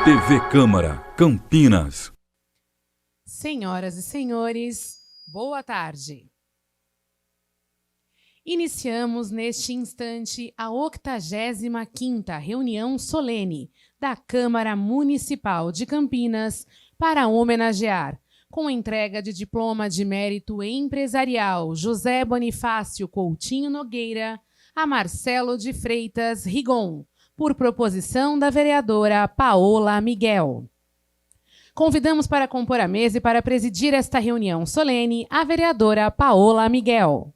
TV Câmara, Campinas. Senhoras e senhores, boa tarde. Iniciamos neste instante a 85ª reunião solene da Câmara Municipal de Campinas para homenagear, com entrega de diploma de mérito empresarial José Bonifácio Coutinho Nogueira, a Marcelo de Freitas Rigon, por proposição da vereadora Paola Miguel. Convidamos para compor a mesa e para presidir esta reunião solene a vereadora Paola Miguel.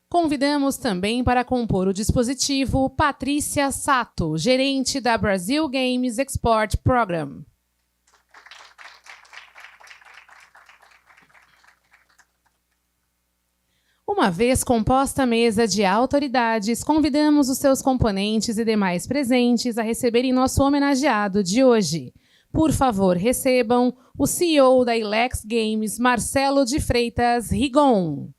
Convidamos também para compor o dispositivo Patrícia Sato, gerente da Brazil Games Export Program. Uma vez composta a mesa de autoridades, convidamos os seus componentes e demais presentes a receberem nosso homenageado de hoje. Por favor, recebam o CEO da Ilex Games, Marcelo de Freitas Rigon.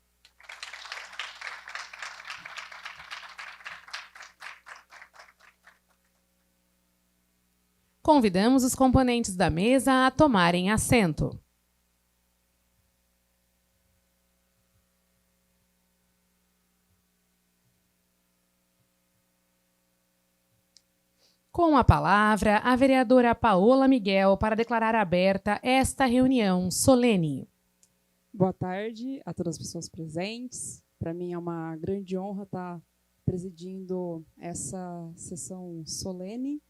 Convidamos os componentes da mesa a tomarem assento. Com a palavra, a vereadora Paola Miguel para declarar aberta esta reunião solene. Boa tarde a todas as pessoas presentes. Para mim é uma grande honra estar presidindo essa sessão solene,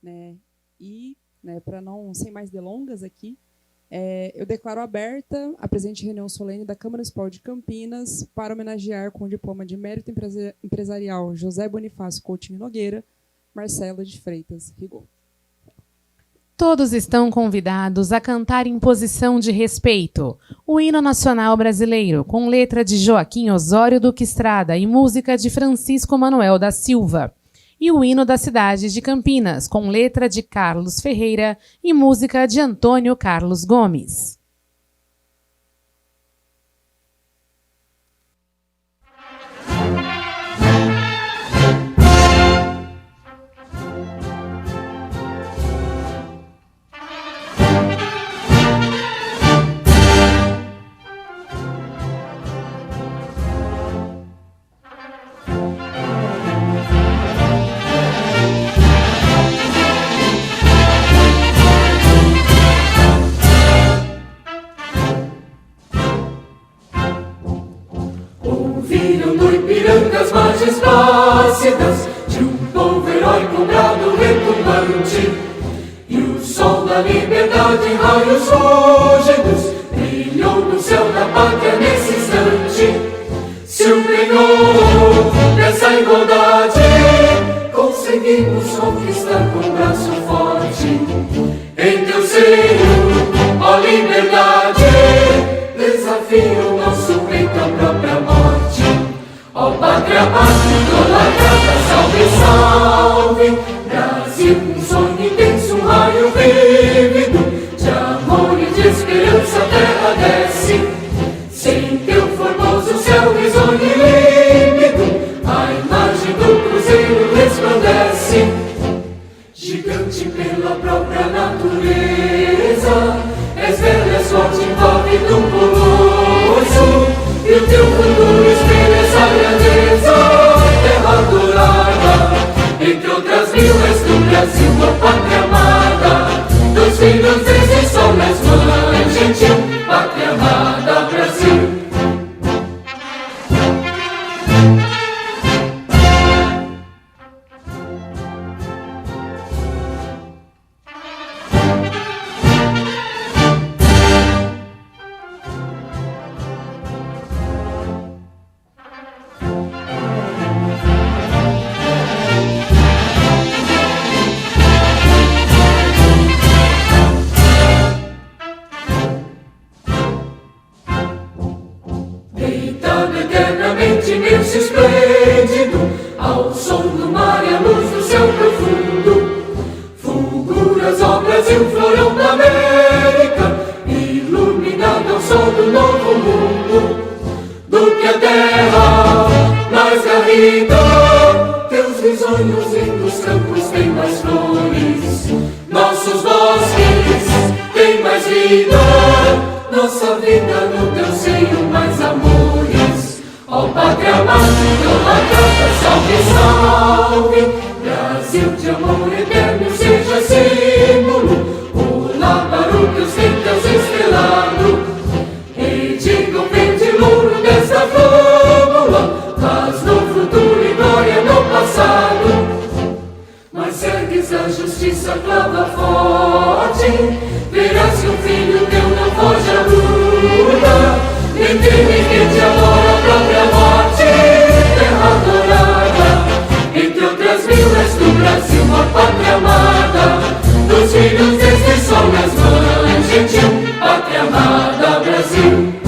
né? E, para não sem mais delongas aqui, eu declaro aberta a presente reunião solene da Câmara Municipal de Campinas para homenagear com o diploma de mérito empresarial José Bonifácio Coutinho Nogueira, Marcelo de Freitas Rigon. Todos estão convidados a cantar em posição de respeito o hino nacional brasileiro, com letra de Joaquim Osório Duque Estrada e música de Francisco Manuel da Silva, e o hino da cidade de Campinas, com letra de Carlos Ferreira e música de Antônio Carlos Gomes. As margens plácidas de um povo heróico, brado retumbante, e o sol da liberdade em raios fúlgidos brilhou no céu da pátria nesse instante. Se o penhor dessa igualdade conseguimos conquistar com braço forte, em teu seio, ó liberdade, desafia o nosso peito à própria morte. Ó pátria amada, idolatrada, salve, salve, Brasil, um sonho intenso, um raio vívido, de amor e de esperança a terra desce, sem teu formoso céu risonho e límpido, a imagem do cruzeiro resplandece, gigante pela própria natureza, és bela, és forte, envolve do colosso, e o teu futuro espelha essa grandeza, terra dourada, entre outras mil és do Brasil, ó pátria amada, dos filhos desse sol és mãe gentil, pátria amada, Brasil. Imenso e esplêndido, ao som do mar e à luz do céu profundo, fulguras, ó Brasil, florão da América, iluminado ao sol do novo mundo, do que a vida. Teus risonhos lindos campos têm mais flores, nossos bosques têm mais vida, nossa vida no teu seio mais amores. Ó Pátria amada, idolatrada, salve, salve, Brasil de amor eterno seja símbolo, pula para o teu centros estrelado, e diga o verde louro desta flâmula, paz no futuro e glória no passado. Mas ergues a justiça, clava forte, verás que o filho teu não foge à luta, nem teme que te adora a própria morte, terra adorada, entre outras vilas do Brasil, uma pátria amada, dos filhos deste sol nas mães, gentil, pátria amada, Brasil.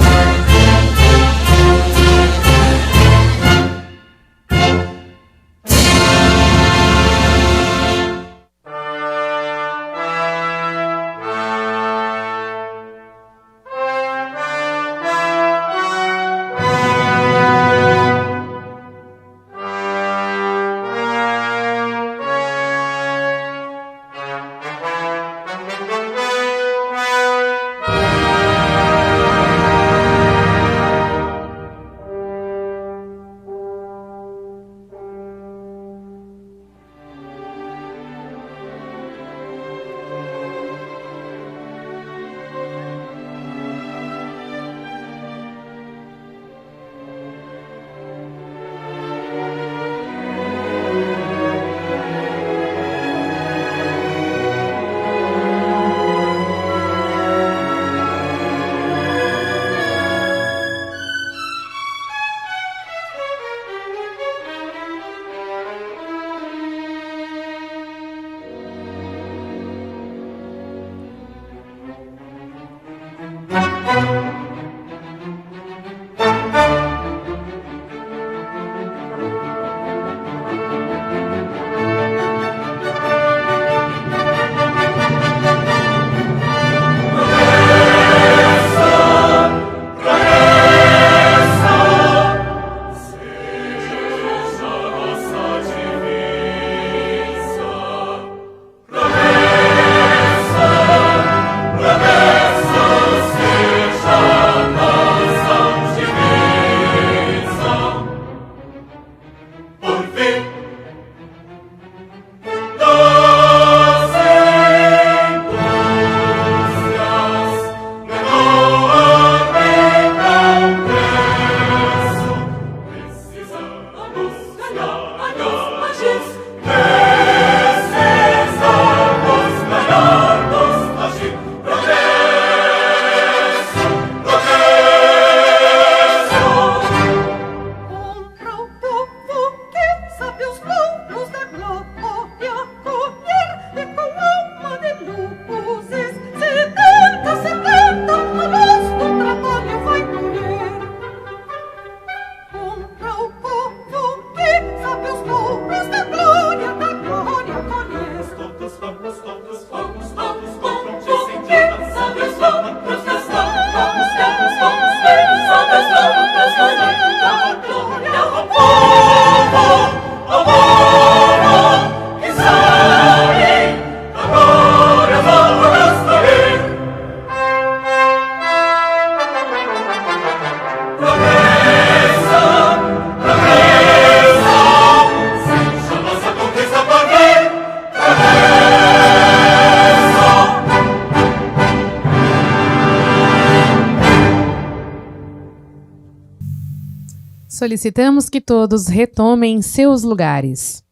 Solicitamos que todos retomem seus lugares.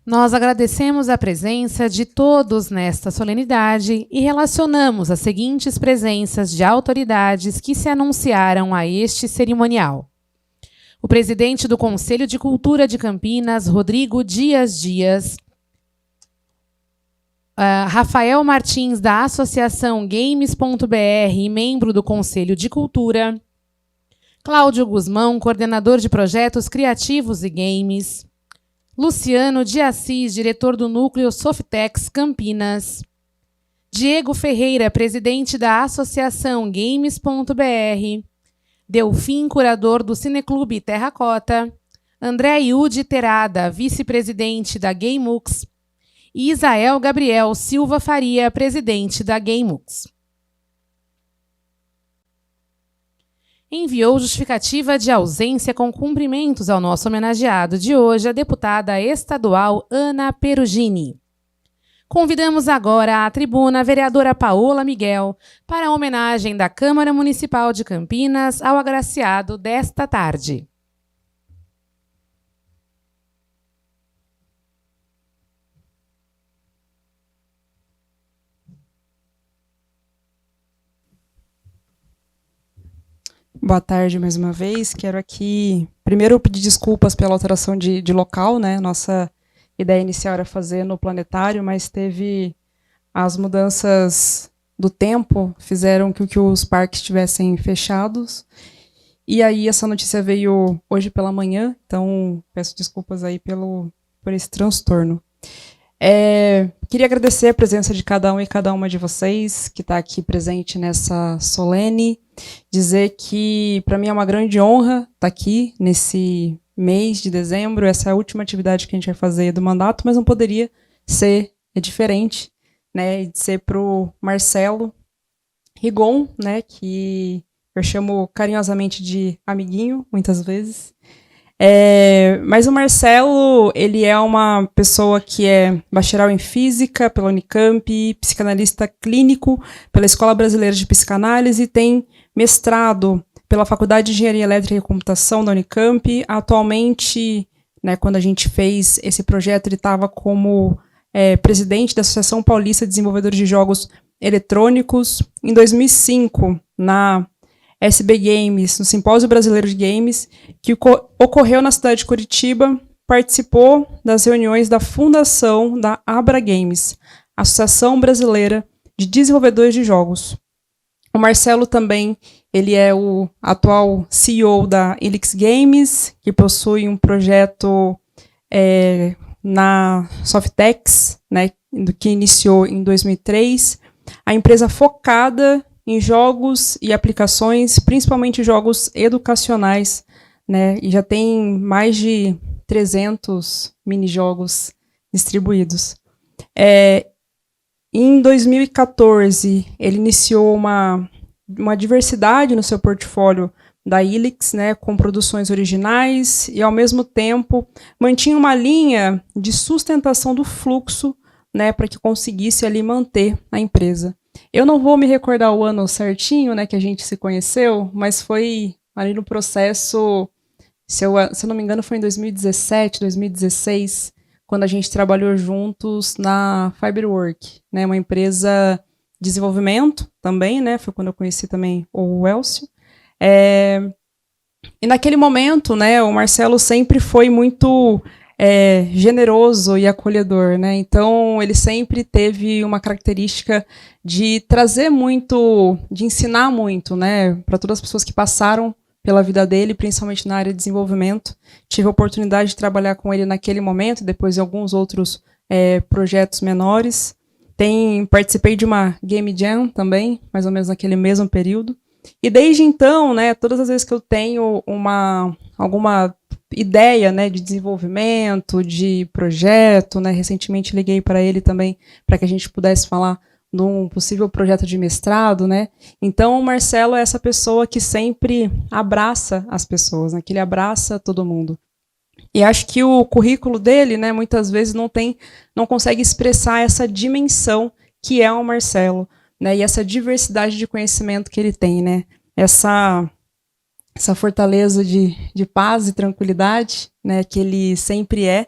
Nós agradecemos a presença de todos nesta solenidade e relacionamos as seguintes presenças de autoridades que se anunciaram a este cerimonial. O presidente do Conselho de Cultura de Campinas, Rodrigo Dias Dias, Rafael Martins, da Associação Games.br e membro do Conselho de Cultura, Cláudio Guzmão, coordenador de projetos criativos e games, Luciano de Assis, diretor do Núcleo Softex Campinas, Diego Ferreira, presidente da Associação Games.br, Delfim, curador do Cineclube Terracota, André Iude Terada, vice-presidente da GayMux, e Isael Gabriel Silva Faria, presidente da GayMux. Enviou justificativa de ausência com cumprimentos ao nosso homenageado de hoje, a deputada estadual Ana Perugini. Convidamos agora à tribuna a vereadora Paola Miguel para a homenagem da Câmara Municipal de Campinas ao agraciado desta tarde. Boa tarde mais uma vez. Quero aqui, primeiro, pedir desculpas pela alteração de local, né? Nossa ideia inicial era fazer no planetário, mas teve as mudanças do tempo, fizeram que os parques estivessem fechados. E aí essa notícia veio hoje pela manhã, então peço desculpas aí por esse transtorno. Queria agradecer a presença de cada um e cada uma de vocês que está aqui presente nessa solene, dizer que para mim é uma grande honra estar aqui nesse mês de dezembro. Essa é a última atividade que a gente vai fazer do mandato, mas não poderia ser diferente, né, de ser para o Marcelo Rigon, né, que eu chamo carinhosamente de amiguinho, muitas vezes. Mas o Marcelo, ele é uma pessoa que é bacharel em Física pela Unicamp, psicanalista clínico pela Escola Brasileira de Psicanálise, tem mestrado pela Faculdade de Engenharia Elétrica e Computação da Unicamp. Atualmente, né, quando a gente fez esse projeto, ele estava como presidente da Associação Paulista de Desenvolvedores de Jogos Eletrônicos. Em 2005, na SB Games, no Simpósio Brasileiro de Games, que ocorreu na cidade de Curitiba, participou das reuniões da fundação da Abra Games, Associação Brasileira de Desenvolvedores de Jogos. O Marcelo também, ele é o atual CEO da Helix Games, que possui um projeto na Softex, né, que iniciou em 2003, a empresa focada em jogos e aplicações, principalmente jogos educacionais, né, e já tem mais de 300 minijogos distribuídos. Em 2014, ele iniciou uma diversidade no seu portfólio da Helix, né, com produções originais e, ao mesmo tempo, mantinha uma linha de sustentação do fluxo, né, para que conseguisse ali manter a empresa. Eu não vou me recordar o ano certinho, né, que a gente se conheceu, mas foi ali no processo, se eu não me engano, foi em 2017, 2016, quando a gente trabalhou juntos na Fiberwork, né, uma empresa de desenvolvimento também, né, foi quando eu conheci também o Elcio. E naquele momento, né, o Marcelo sempre foi muito generoso e acolhedor, né? Então ele sempre teve uma característica de trazer muito, de ensinar muito, né, para todas as pessoas que passaram pela vida dele, principalmente na área de desenvolvimento. Tive a oportunidade de trabalhar com ele naquele momento, depois em alguns outros projetos menores. Participei de uma Game Jam também, mais ou menos naquele mesmo período. E desde então, né, todas as vezes que eu tenho alguma ideia, né, de desenvolvimento, de projeto, né, recentemente liguei para ele também para que a gente pudesse falar de um possível projeto de mestrado, né. Então o Marcelo é essa pessoa que sempre abraça as pessoas, né, que ele abraça todo mundo. E acho que o currículo dele, né, muitas vezes não consegue expressar essa dimensão que é o Marcelo, né, e essa diversidade de conhecimento que ele tem, né, essa fortaleza de paz e tranquilidade, né, que ele sempre é,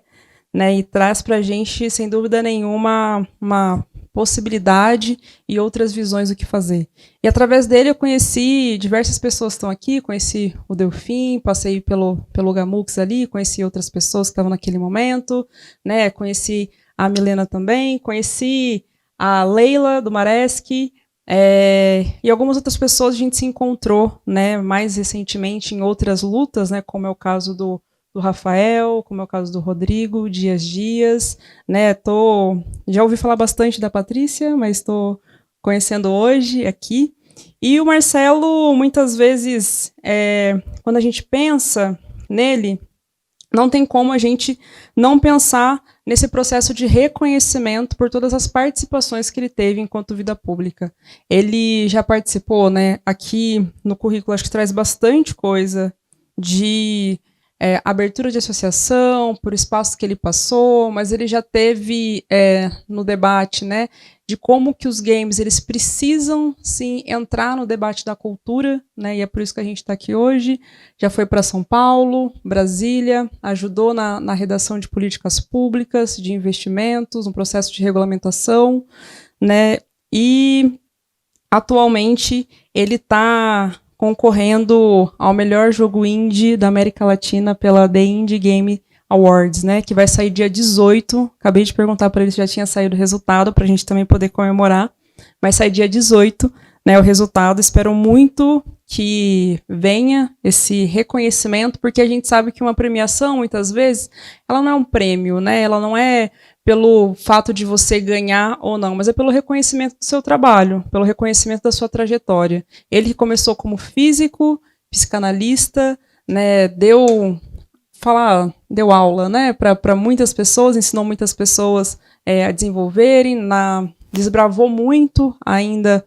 né, e traz para a gente, sem dúvida nenhuma, uma possibilidade e outras visões do que fazer. E através dele eu conheci diversas pessoas que estão aqui, conheci o Delfim, passei pelo Gamux ali, conheci outras pessoas que estavam naquele momento, né, conheci a Milena também, conheci a Leila do Maresc, e algumas outras pessoas a gente se encontrou, né, mais recentemente em outras lutas, né, como é o caso do Rafael, como é o caso do Rodrigo Dias, né, já ouvi falar bastante da Patrícia, mas estou conhecendo hoje aqui, E o Marcelo, muitas vezes, quando a gente pensa nele, não tem como a gente não pensar nesse processo de reconhecimento por todas as participações que ele teve enquanto vida pública. Ele já participou, né, aqui no currículo, acho que traz bastante coisa de abertura de associação, por espaço que ele passou, mas ele já teve no debate, né, de como que os games eles precisam sim entrar no debate da cultura, né, e é por isso que a gente está aqui hoje. Já foi para São Paulo, Brasília, ajudou na redação de políticas públicas, de investimentos, no processo de regulamentação, né, e atualmente ele está concorrendo ao melhor jogo indie da América Latina pela The Indie Game Awards, né, que vai sair dia 18. Acabei de perguntar para ele se já tinha saído o resultado, para a gente também poder comemorar. Vai sair dia 18, né, o resultado. Espero muito que venha esse reconhecimento, porque a gente sabe que uma premiação, muitas vezes, ela não é um prêmio, né, ela não é pelo fato de você ganhar ou não, mas é pelo reconhecimento do seu trabalho, pelo reconhecimento da sua trajetória. Ele começou como físico, psicanalista, né, deu aula, né, para muitas pessoas, ensinou muitas pessoas a desenvolverem, desbravou muito ainda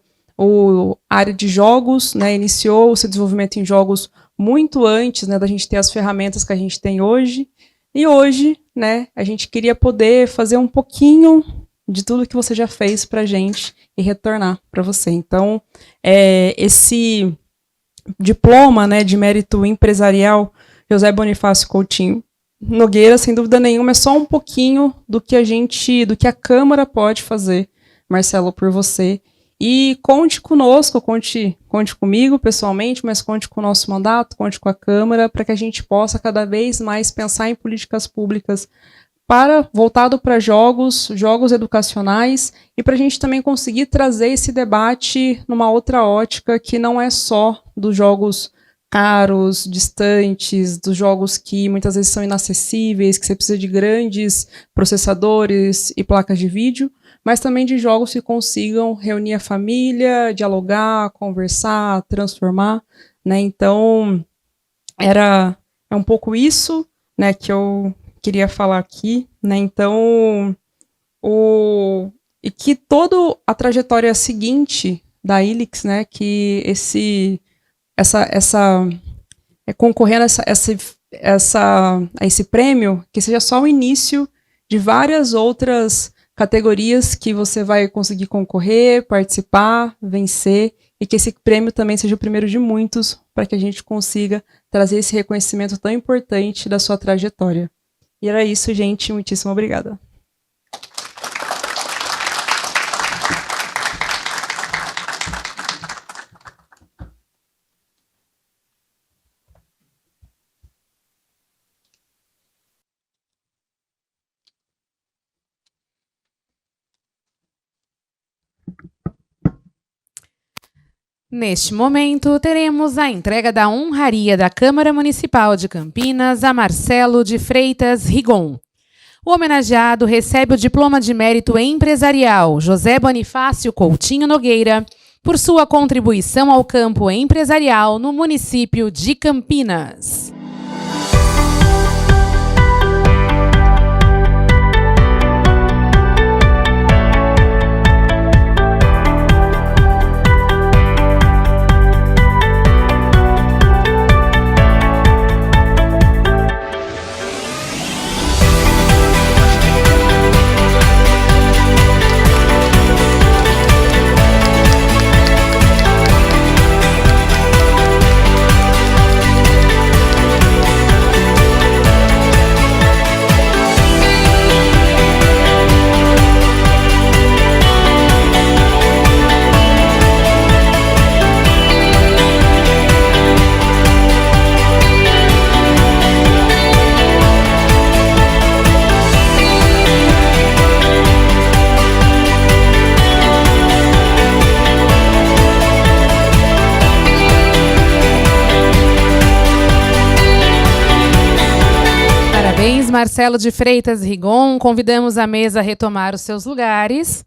a área de jogos, né, iniciou o seu desenvolvimento em jogos muito antes, né, da gente ter as ferramentas que a gente tem hoje. E hoje, né, a gente queria poder fazer um pouquinho de tudo que você já fez para a gente e retornar para você. Então, esse diploma, né, de mérito empresarial, José Bonifácio Coutinho Nogueira, sem dúvida nenhuma, é só um pouquinho do que a Câmara pode fazer, Marcelo, por você. E conte conosco, conte comigo pessoalmente, mas conte com o nosso mandato, conte com a Câmara, para que a gente possa cada vez mais pensar em políticas públicas voltado para jogos educacionais, e para a gente também conseguir trazer esse debate numa outra ótica que não é só dos jogos caros, distantes, dos jogos que muitas vezes são inacessíveis, que você precisa de grandes processadores e placas de vídeo, mas também de jogos que consigam reunir a família, dialogar, conversar, transformar, né? Então, é um pouco isso, né, que eu queria falar aqui, né? Então, e que toda a trajetória seguinte da Ilix, né, que concorrendo a esse prêmio, que seja só o início de várias outras categorias que você vai conseguir concorrer, participar, vencer, e que esse prêmio também seja o primeiro de muitos, para que a gente consiga trazer esse reconhecimento tão importante da sua trajetória. E era isso, gente. Muitíssimo obrigada. Neste momento, teremos a entrega da honraria da Câmara Municipal de Campinas a Marcelo de Freitas Rigon. O homenageado recebe o diploma de mérito empresarial José Bonifácio Coutinho Nogueira por sua contribuição ao campo empresarial no município de Campinas. Parabéns, Marcelo de Freitas Rigon. Convidamos a mesa a retomar os seus lugares.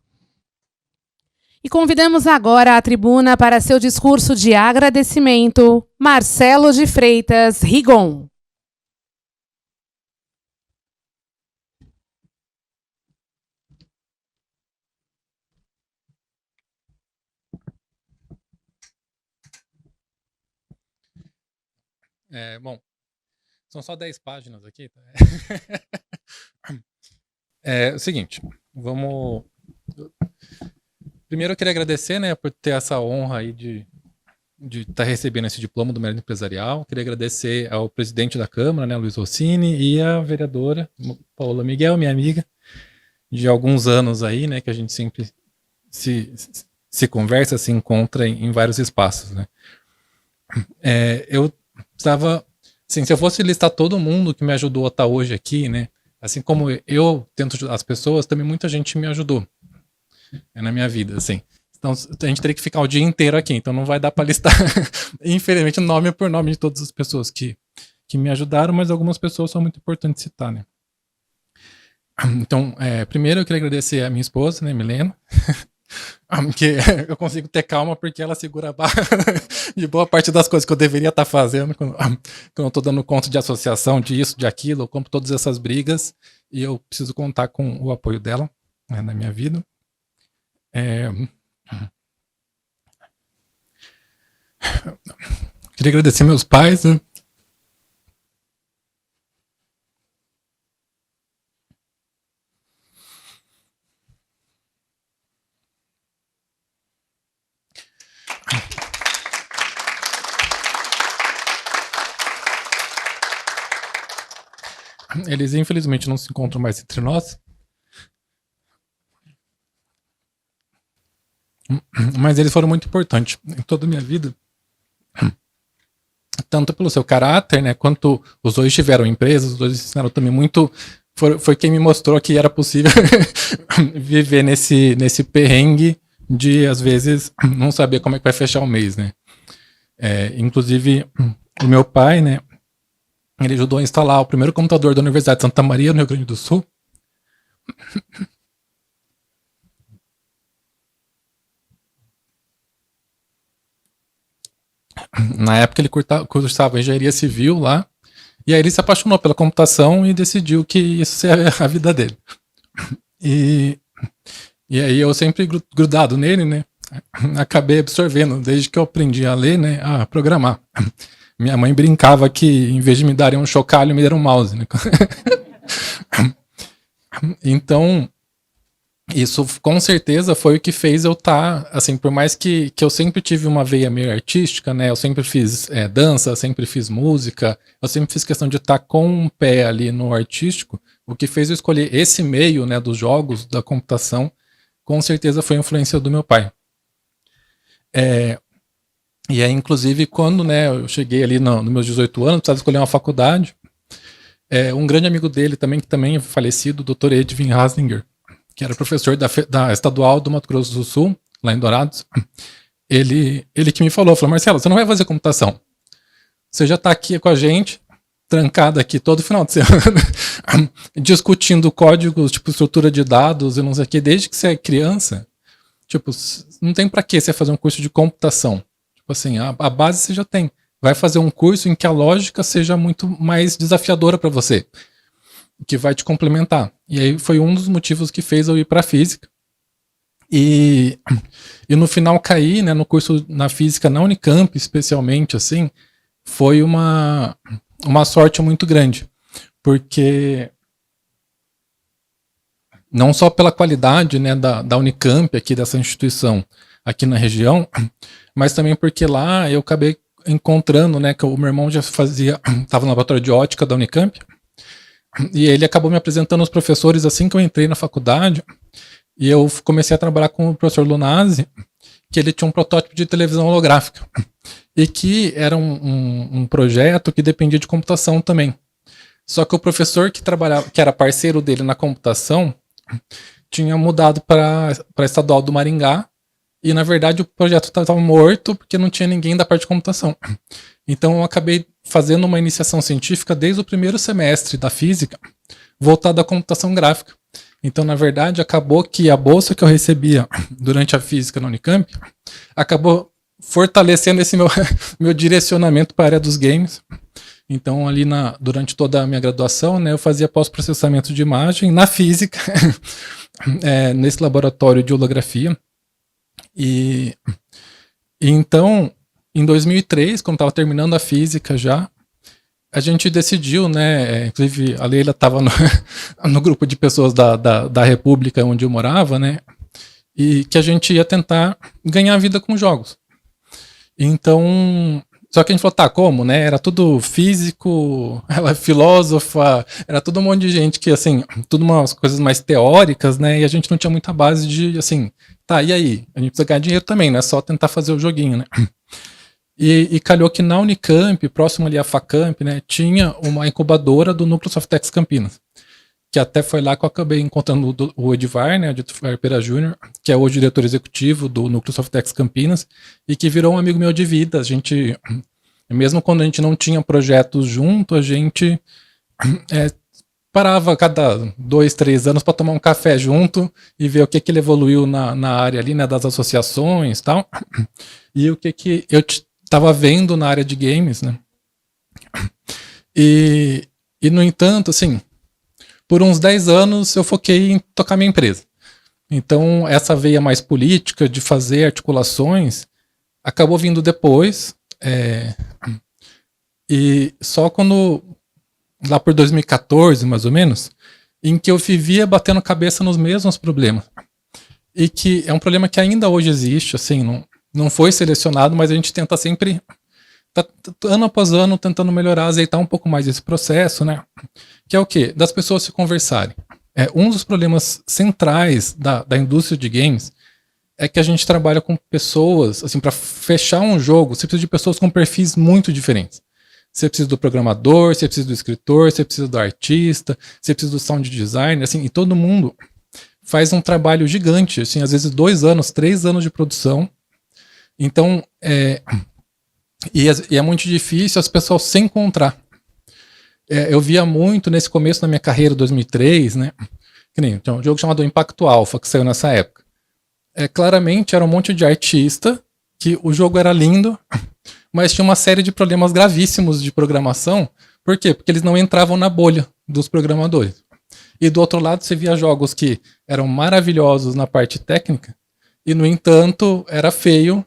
E convidamos agora à tribuna para seu discurso de agradecimento, Marcelo de Freitas Rigon. Bom, são só 10 páginas aqui. É o seguinte, vamos... Primeiro eu queria agradecer, né, por ter essa honra aí de estar recebendo esse diploma do mérito empresarial. Queria agradecer ao presidente da Câmara, né, Luiz Rossini, e a vereadora Paola Miguel, minha amiga, de alguns anos aí, né, que a gente sempre se conversa, se encontra em vários espaços, né. Eu estava, assim, se eu fosse listar todo mundo que me ajudou a estar hoje aqui, né, assim como eu tento ajudar as pessoas, também muita gente me ajudou na minha vida, assim. Então a gente teria que ficar o dia inteiro aqui, então não vai dar para listar, infelizmente, nome por nome de todas as pessoas que me ajudaram, mas algumas pessoas são muito importantes citar, né. Então, primeiro eu queria agradecer a minha esposa, né, Milena, que eu consigo ter calma porque ela segura a barra de boa parte das coisas que eu deveria estar fazendo quando eu estou dando conta de associação, de isso, de aquilo, eu compro todas essas brigas e eu preciso contar com o apoio dela, né, na minha vida. Queria agradecer meus pais, né? Eles infelizmente não se encontram mais entre nós, mas eles foram muito importantes em toda a minha vida, tanto pelo seu caráter, né, quanto os dois tiveram empresas, os dois ensinaram também muito, foi quem me mostrou que era possível viver nesse perrengue de, às vezes, não saber como é que vai fechar o mês, né. Inclusive, o meu pai, né, ele ajudou a instalar o primeiro computador da Universidade de Santa Maria, no Rio Grande do Sul. Na época ele cursava engenharia civil lá, e aí ele se apaixonou pela computação e decidiu que isso seria a vida dele. E aí eu sempre grudado nele, né, acabei absorvendo, desde que eu aprendi a ler, né, a programar. Minha mãe brincava que, em vez de me darem um chocalho, me deram um mouse, né? Então, isso com certeza foi o que fez eu estar, assim, por mais que eu sempre tive uma veia meio artística, né? Eu sempre fiz dança, sempre fiz música, eu sempre fiz questão de estar com um pé ali no artístico. O que fez eu escolher esse meio, né, dos jogos, da computação, com certeza foi a influência do meu pai. E aí, inclusive, quando, né, eu cheguei ali nos meus 18 anos, precisava escolher uma faculdade, um grande amigo dele também, que também é falecido, o Dr. Edwin Haslinger, que era professor da Estadual do Mato Grosso do Sul, lá em Dourados, ele que me falou, Marcelo, você não vai fazer computação, você já está aqui com a gente, trancado aqui todo final de semana, discutindo códigos, tipo estrutura de dados e não sei o que, desde que você é criança, tipo, não tem para que você fazer um curso de computação. Assim, a base você já tem. Vai fazer um curso em que a lógica seja muito mais desafiadora para você, que vai te complementar. E aí foi um dos motivos que fez eu ir para física. E no final cair, né, no curso na física na Unicamp, especialmente, assim, foi uma sorte muito grande, porque não só pela qualidade, né, da Unicamp, aqui dessa instituição, aqui na região, mas também porque lá eu acabei encontrando, né, que o meu irmão já estava no laboratório de ótica da Unicamp, e ele acabou me apresentando os professores assim que eu entrei na faculdade, e eu comecei a trabalhar com o professor Lunazzi, que ele tinha um protótipo de televisão holográfica, e que era um projeto que dependia de computação também. Só que o professor que trabalhava, que era parceiro dele na computação, tinha mudado para a Estadual do Maringá, e na verdade o projeto estava morto porque não tinha ninguém da parte de computação. Então eu acabei fazendo uma iniciação científica desde o primeiro semestre da física, voltada à computação gráfica. Então, na verdade, acabou que a bolsa que eu recebia durante a física na Unicamp acabou fortalecendo esse meu direcionamento para a área dos games. Então, ali durante toda a minha graduação, né, eu fazia pós-processamento de imagem na física, nesse laboratório de holografia. E então, em 2003, quando estava terminando a física já, a gente decidiu, né, inclusive a Leila estava no grupo de pessoas da República onde eu morava, né, e que a gente ia tentar ganhar vida com jogos. Então, só que a gente falou, tá, como, né? Era tudo físico, ela é filósofa, era todo um monte de gente que, assim, tudo umas coisas mais teóricas, né? E a gente não tinha muita base de, assim, tá, e aí? A gente precisa ganhar dinheiro também, não é só tentar fazer o joguinho, né? E calhou que na Unicamp, próximo ali à Facamp, né, tinha uma incubadora do Núcleo Softex Campinas. Que até foi lá que eu acabei encontrando o Edivar, né, o Edivar Pera Júnior, que é hoje diretor executivo do Núcleo Softex Campinas, e que virou um amigo meu de vida. A gente, mesmo quando a gente não tinha projetos junto, a gente parava a cada 2, 3 anos para tomar um café junto e ver o que ele evoluiu na área ali, né, das associações e tal, e o que eu estava vendo na área de games, né. E no entanto, assim, por uns 10 anos eu foquei em tocar minha empresa. Então essa veia mais política de fazer articulações acabou vindo depois. E só quando, lá por 2014 mais ou menos, em que eu vivia batendo cabeça nos mesmos problemas. E que é um problema que ainda hoje existe, assim, não foi selecionado, mas a gente tenta sempre, ano após ano, tentando melhorar, azeitar um pouco mais esse processo, né? Que é o quê? Das pessoas se conversarem. Um dos problemas centrais da indústria de games é que a gente trabalha com pessoas, assim, para fechar um jogo, você precisa de pessoas com perfis muito diferentes. Você precisa do programador, você precisa do escritor, você precisa do artista, você precisa do sound design, assim, e todo mundo faz um trabalho gigante, assim, às vezes 2 anos, 3 anos de produção. Então, e é muito difícil as pessoas se encontrar. Eu via muito nesse começo da minha carreira, 2003, né? Que nem, tinha um jogo chamado Impacto Alpha, que saiu nessa época. Claramente era um monte de artista, que o jogo era lindo, mas tinha uma série de problemas gravíssimos de programação. Por quê? Porque eles não entravam na bolha dos programadores. E do outro lado você via jogos que eram maravilhosos na parte técnica, e no entanto era feio,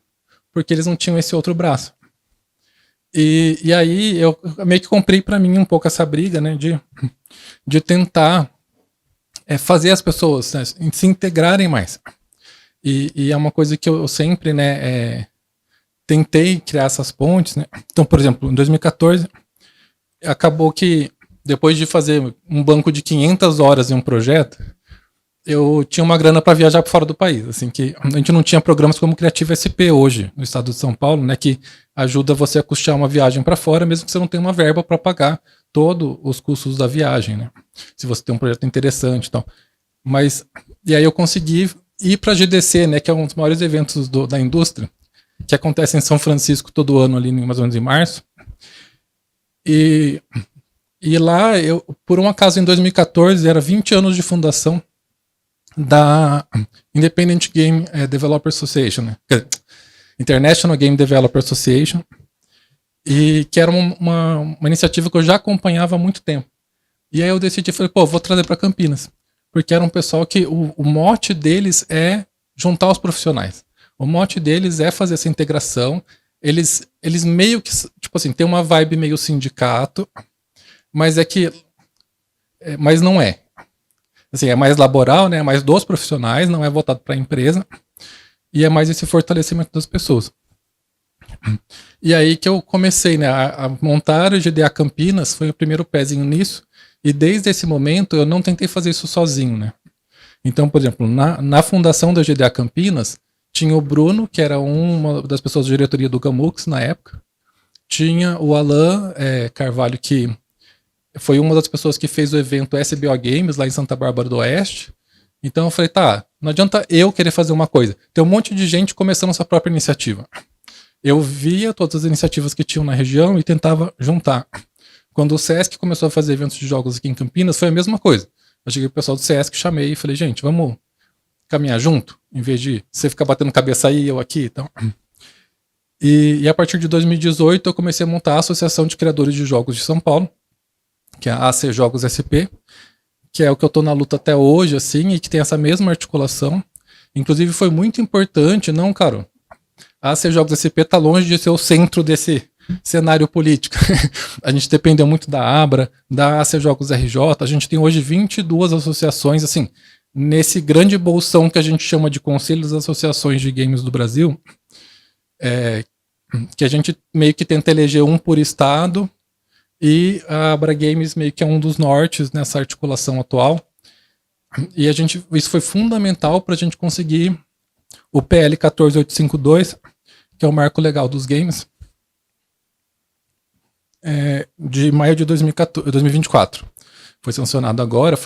porque eles não tinham esse outro braço. E aí eu meio que comprei para mim um pouco essa briga, né, de tentar fazer as pessoas, né, se integrarem mais. E é uma coisa que eu sempre, né, tentei criar essas pontes, né. Então, por exemplo, em 2014, acabou que depois de fazer um banco de 500 horas em um projeto, eu tinha uma grana para viajar para fora do país, assim, que a gente não tinha programas como Criativo SP hoje, no estado de São Paulo, né, que ajuda você a custear uma viagem para fora, mesmo que você não tenha uma verba para pagar todos os custos da viagem, né, se você tem um projeto interessante e tal. Mas, e aí eu consegui ir para a GDC, né, que é um dos maiores eventos da indústria, que acontece em São Francisco todo ano, ali mais ou menos em março. E lá, por um acaso, em 2014, era 20 anos de fundação da Independent Game Developer Association, né? International Game Developer Association, e que era uma iniciativa que eu já acompanhava há muito tempo. E aí eu decidi, falei, vou trazer para Campinas, porque era um pessoal que o mote deles é juntar os profissionais. O mote deles é fazer essa integração. Eles meio que, tipo assim, tem uma vibe meio sindicato, mas mas não é. Assim, é mais laboral, né? É mais dos profissionais, não é voltado para a empresa. E é mais esse fortalecimento das pessoas. E aí que eu comecei, né, a montar o GDA Campinas, foi o primeiro pezinho nisso. E desde esse momento eu não tentei fazer isso sozinho, né? Então, por exemplo, na fundação da GDA Campinas, tinha o Bruno, que era uma das pessoas da diretoria do Gamux na época. Tinha o Alan Carvalho, que foi uma das pessoas que fez o evento SBO Games lá em Santa Bárbara do Oeste. Então eu falei, tá, não adianta eu querer fazer uma coisa. Tem um monte de gente começando a sua própria iniciativa. Eu via todas as iniciativas que tinham na região e tentava juntar. Quando o Sesc começou a fazer eventos de jogos aqui em Campinas, foi a mesma coisa. Eu cheguei pro pessoal do CS que chamei e falei, gente, vamos caminhar junto, em vez de você ficar batendo cabeça aí, eu aqui, então. E a partir de 2018 eu comecei a montar a Associação de Criadores de Jogos de São Paulo, que é a AC Jogos SP, que é o que eu tô na luta até hoje, assim, e que tem essa mesma articulação. Inclusive foi muito importante, não, Caro? A AC Jogos SP tá longe de ser o centro desse cenário político. A gente dependeu muito da ABRA, da AC Jogos RJ, a gente tem hoje 22 associações, assim, nesse grande bolsão que a gente chama de Conselho das Associações de Games do Brasil, que a gente meio que tenta eleger um por estado, e a Abra Games meio que é um dos nortes nessa articulação atual. E isso foi fundamental para a gente conseguir o PL 14852, que é o marco legal dos games, de maio de 2024. Foi sancionado agora,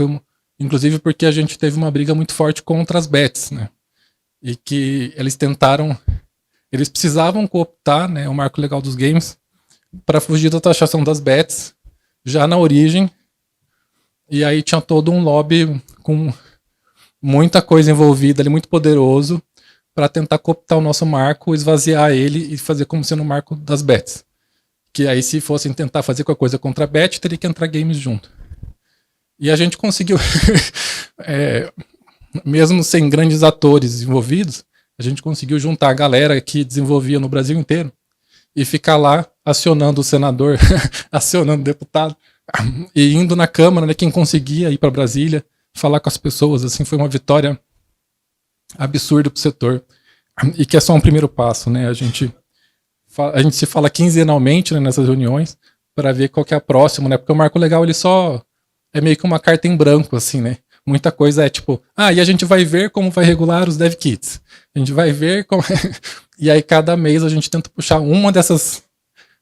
inclusive porque a gente teve uma briga muito forte contra as bets, né? E que eles precisavam cooptar, né, o marco legal dos games para fugir da taxação das bets já na origem. E aí tinha todo um lobby com muita coisa envolvida ali, muito poderoso, para tentar cooptar o nosso marco, esvaziar ele e fazer como sendo o marco das bets. Que aí, se fossem tentar fazer qualquer coisa contra a bet, teria que entrar games junto. E a gente conseguiu, mesmo sem grandes atores envolvidos, a gente conseguiu juntar a galera que desenvolvia no Brasil inteiro e ficar lá acionando o senador, acionando o deputado, e indo na Câmara, né, quem conseguia ir para Brasília, falar com as pessoas, assim, foi uma vitória absurda para o setor. E que é só um primeiro passo, né? A gente se fala quinzenalmente, né, nessas reuniões, para ver qual que é a próxima, né? Porque o marco legal, ele só é meio que uma carta em branco, assim, né? Muita coisa é tipo, e a gente vai ver como vai regular os dev kits. A gente vai ver como... E aí cada mês a gente tenta puxar uma dessas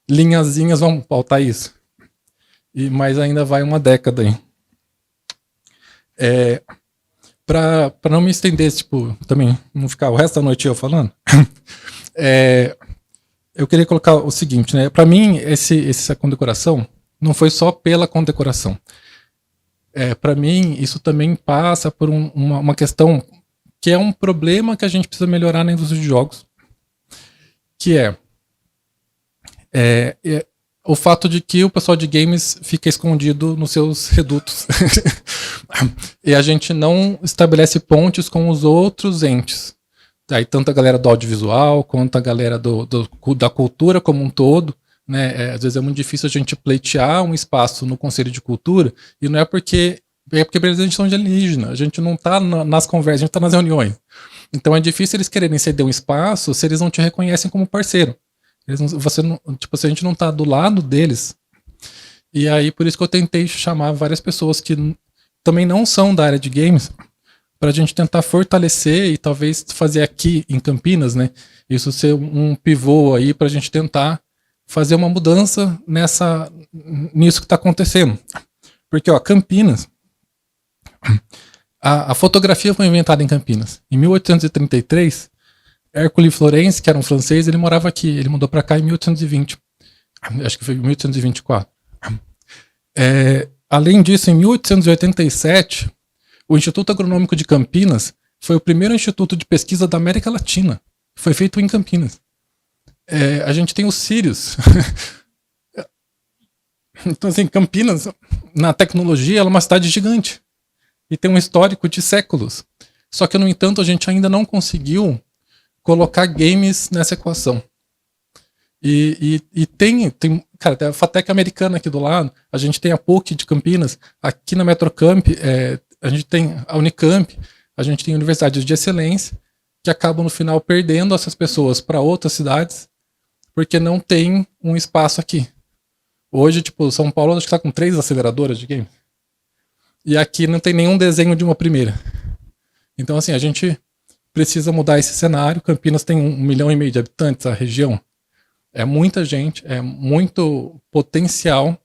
linhazinhas, vamos pautar isso. Mas ainda vai uma década aí. Para não me estender, tipo, também não ficar o resto da noite eu falando, eu queria colocar o seguinte, né? Para mim, essa condecoração não foi só pela condecoração. Para mim, isso também passa por uma questão que é um problema que a gente precisa melhorar na indústria de jogos, que o fato de que o pessoal de games fica escondido nos seus redutos e a gente não estabelece pontes com os outros entes. Aí, tanto a galera do audiovisual quanto a galera da cultura como um todo, né? Às vezes é muito difícil a gente pleitear um espaço no Conselho de Cultura, e não é porque eles são de alienígena, a gente não está nas conversas, a gente está nas reuniões. Então é difícil eles quererem ceder um espaço se eles não te reconhecem como parceiro. Se a gente não está do lado deles. E aí por isso que eu tentei chamar várias pessoas que também não são da área de games, para a gente tentar fortalecer e talvez fazer aqui em Campinas, né, isso ser um pivô aí para a gente tentar fazer uma mudança nisso que está acontecendo. Porque, Campinas, a fotografia foi inventada em Campinas. Em 1833, Hercule Florence, que era um francês, ele morava aqui, ele mudou para cá em 1820. Acho que foi em 1824. Além disso, em 1887, o Instituto Agronômico de Campinas foi o primeiro instituto de pesquisa da América Latina. Foi feito em Campinas. A gente tem os Sírios. Então, assim, Campinas, na tecnologia, ela é uma cidade gigante. E tem um histórico de séculos. Só que, no entanto, a gente ainda não conseguiu colocar games nessa equação. E tem cara, tem a FATEC americana aqui do lado, a gente tem a PUC de Campinas, aqui na Metrocamp, a gente tem a Unicamp, a gente tem universidades de excelência, que acabam no final perdendo essas pessoas para outras cidades, porque não tem um espaço aqui. Hoje, tipo, São Paulo acho que está com 3 aceleradoras de game. E aqui não tem nenhum desenho de uma primeira. Então, assim, a gente precisa mudar esse cenário. Campinas tem 1,5 milhão de habitantes, a região. É muita gente, é muito potencial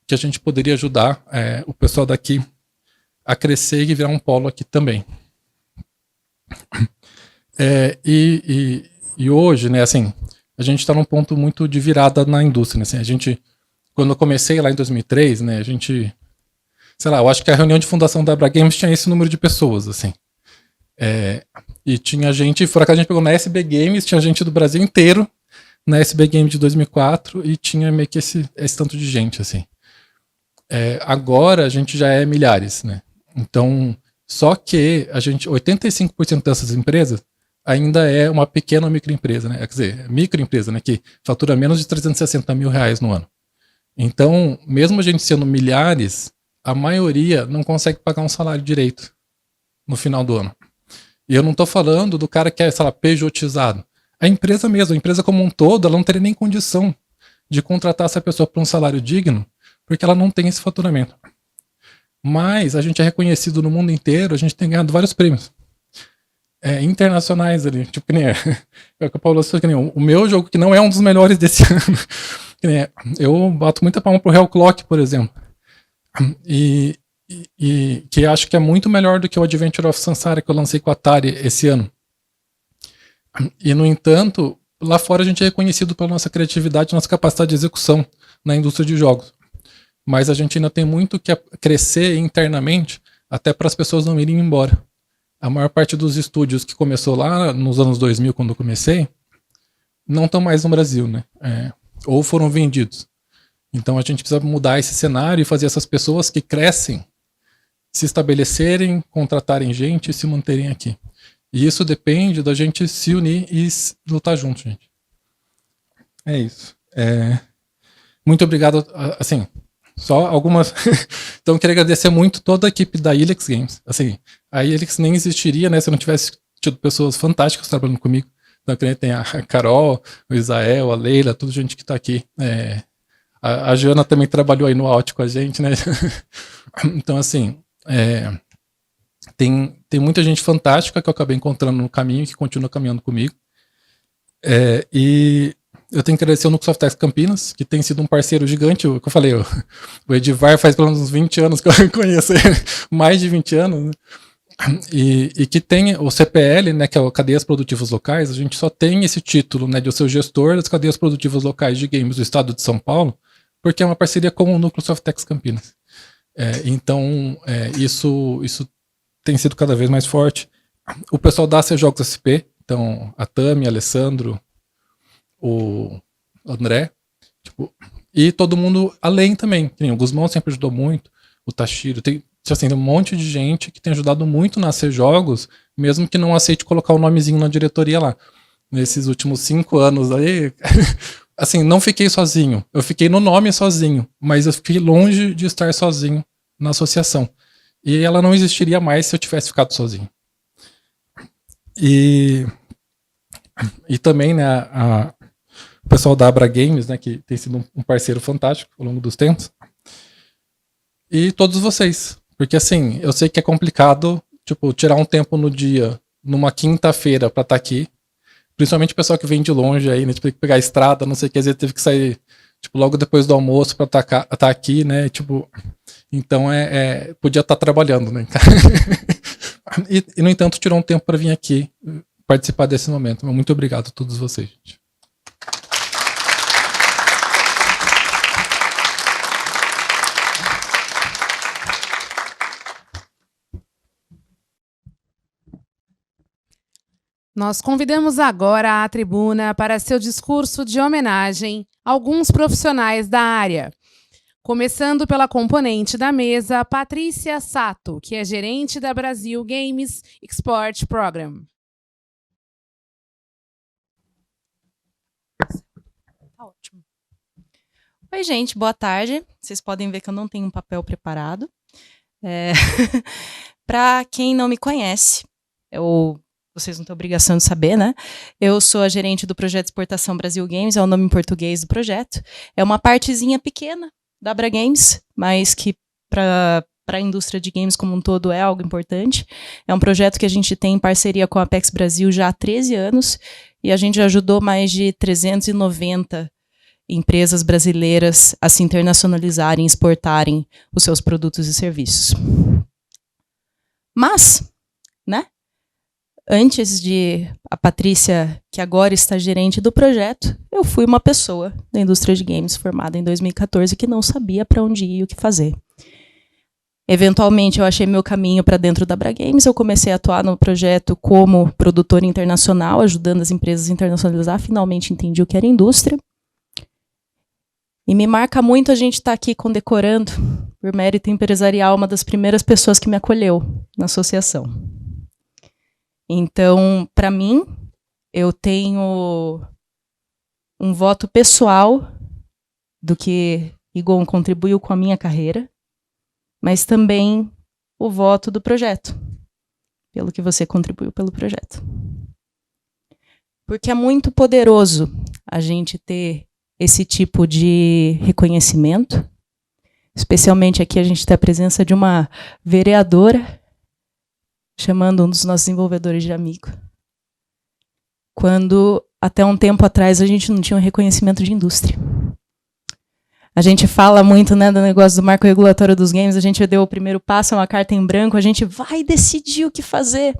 que a gente poderia ajudar o pessoal daqui a crescer e virar um polo aqui também. E hoje, né, assim, a gente está num ponto muito de virada na indústria, né, assim, quando eu comecei lá em 2003, né, sei lá, eu acho que a reunião de fundação da Abra Games tinha esse número de pessoas, assim. E tinha gente, por acaso a gente pegou na SB Games, tinha gente do Brasil inteiro na SB Games de 2004 e tinha meio que esse tanto de gente, assim. Agora a gente já é milhares, né? Então, só que 85% dessas empresas ainda é uma pequena microempresa, né? Quer dizer, microempresa, né? Que fatura menos de 360 mil reais no ano. Então, mesmo a gente sendo milhares, a maioria não consegue pagar um salário direito no final do ano. E eu não estou falando do cara que é, sei lá, pejotizado. A empresa mesmo, a empresa como um todo, ela não teria nem condição de contratar essa pessoa por um salário digno, porque ela não tem esse faturamento. Mas a gente é reconhecido no mundo inteiro, a gente tem ganhado vários prêmios internacionais ali. Tipo, que nem o que o Paulo falou, que nem o meu jogo, que não é um dos melhores desse ano. Que nem eu boto muita palma pro Hellclock, por exemplo. E que acho que é muito melhor do que o Adventure of Sansara que eu lancei com a Atari esse ano. E, no entanto, lá fora a gente é reconhecido pela nossa criatividade, nossa capacidade de execução na indústria de jogos. Mas a gente ainda tem muito que crescer internamente até para as pessoas não irem embora. A maior parte dos estúdios que começou lá nos anos 2000, quando eu comecei, não estão mais no Brasil, né? Ou foram vendidos. Então a gente precisa mudar esse cenário e fazer essas pessoas que crescem se estabelecerem, contratarem gente e se manterem aqui. E isso depende da gente se unir e lutar junto, gente. É isso. Muito obrigado. Assim, só algumas... Então eu queria agradecer muito toda a equipe da Helix Games. Assim, a Helix nem existiria, né, se eu não tivesse tido pessoas fantásticas trabalhando comigo. Então tem a Carol, o Isael, a Leila, toda gente que está aqui. A Joana também trabalhou aí no Out com a gente, né? Então, assim, tem muita gente fantástica que eu acabei encontrando no caminho, que continua caminhando comigo. E eu tenho que agradecer o Núcleo Softex Campinas, que tem sido um parceiro gigante. O que eu falei, o Edivar faz pelo menos uns 20 anos que eu conheço ele, mais de 20 anos, né? E que tem o CPL, né, que é o Cadeias Produtivas Locais. A gente só tem esse título, né, de eu ser o gestor das cadeias produtivas locais de games do estado de São Paulo, porque é uma parceria com o Núcleo Softex Campinas. Então, isso tem sido cada vez mais forte. O pessoal da AC Jogos SP, então a Tami, o Alessandro, o André, e todo mundo além também. O Guzmão sempre ajudou muito, o Tashiro, tem um monte de gente que tem ajudado muito na AC Jogos, mesmo que não aceite colocar o nomezinho na diretoria lá. Nesses últimos 5 anos aí, assim, não fiquei sozinho. Eu fiquei no nome sozinho, mas eu fiquei longe de estar sozinho na associação. E ela não existiria mais se eu tivesse ficado sozinho. E também, né, o pessoal da Abra Games, né, que tem sido um parceiro fantástico ao longo dos tempos. E todos vocês. Porque, assim, eu sei que é complicado, tirar um tempo no dia, numa quinta-feira, pra estar aqui. Principalmente o pessoal que vem de longe aí, né? Tem que pegar a estrada, não sei o que, às vezes teve que sair, logo depois do almoço pra estar aqui, né? Então podia estar trabalhando, né? E, no entanto, tirou um tempo para vir aqui participar desse momento. Muito obrigado a todos vocês, gente. Nós convidamos agora à tribuna para seu discurso de homenagem a alguns profissionais da área. Começando pela componente da mesa, Patrícia Sato, que é gerente da Brasil Games Export Program. Tá ótimo. Oi, gente, boa tarde. Vocês podem ver que eu não tenho um papel preparado. Para quem não me conhece, vocês não têm obrigação de saber, né? Eu sou a gerente do projeto Exportação Brasil Games, é o nome em português do projeto. É uma partezinha pequena da Abra Games, mas que para a indústria de games como um todo é algo importante. É um projeto que a gente tem em parceria com a Apex Brasil já há 13 anos e a gente já ajudou mais de 390 empresas brasileiras a se internacionalizarem, exportarem os seus produtos e serviços. Mas, né? Antes de a Patrícia, que agora está gerente do projeto, eu fui uma pessoa da indústria de games formada em 2014 que não sabia para onde ir e o que fazer. Eventualmente, eu achei meu caminho para dentro da Bra Games. Eu comecei a atuar no projeto como produtora internacional, ajudando as empresas a internacionalizar. Finalmente entendi o que era indústria. E me marca muito a gente estar aqui condecorando, por mérito empresarial, uma das primeiras pessoas que me acolheu na associação. Então, para mim, eu tenho um voto pessoal do que Igon contribuiu com a minha carreira, mas também o voto do projeto, pelo que você contribuiu pelo projeto. Porque é muito poderoso a gente ter esse tipo de reconhecimento, especialmente aqui a gente tem a presença de uma vereadora, chamando um dos nossos desenvolvedores de amigo, quando até um tempo atrás a gente não tinha um reconhecimento de indústria. A gente fala muito, né, do negócio do marco regulatório dos games, a gente deu o primeiro passo, é uma carta em branco, a gente vai decidir o que fazer.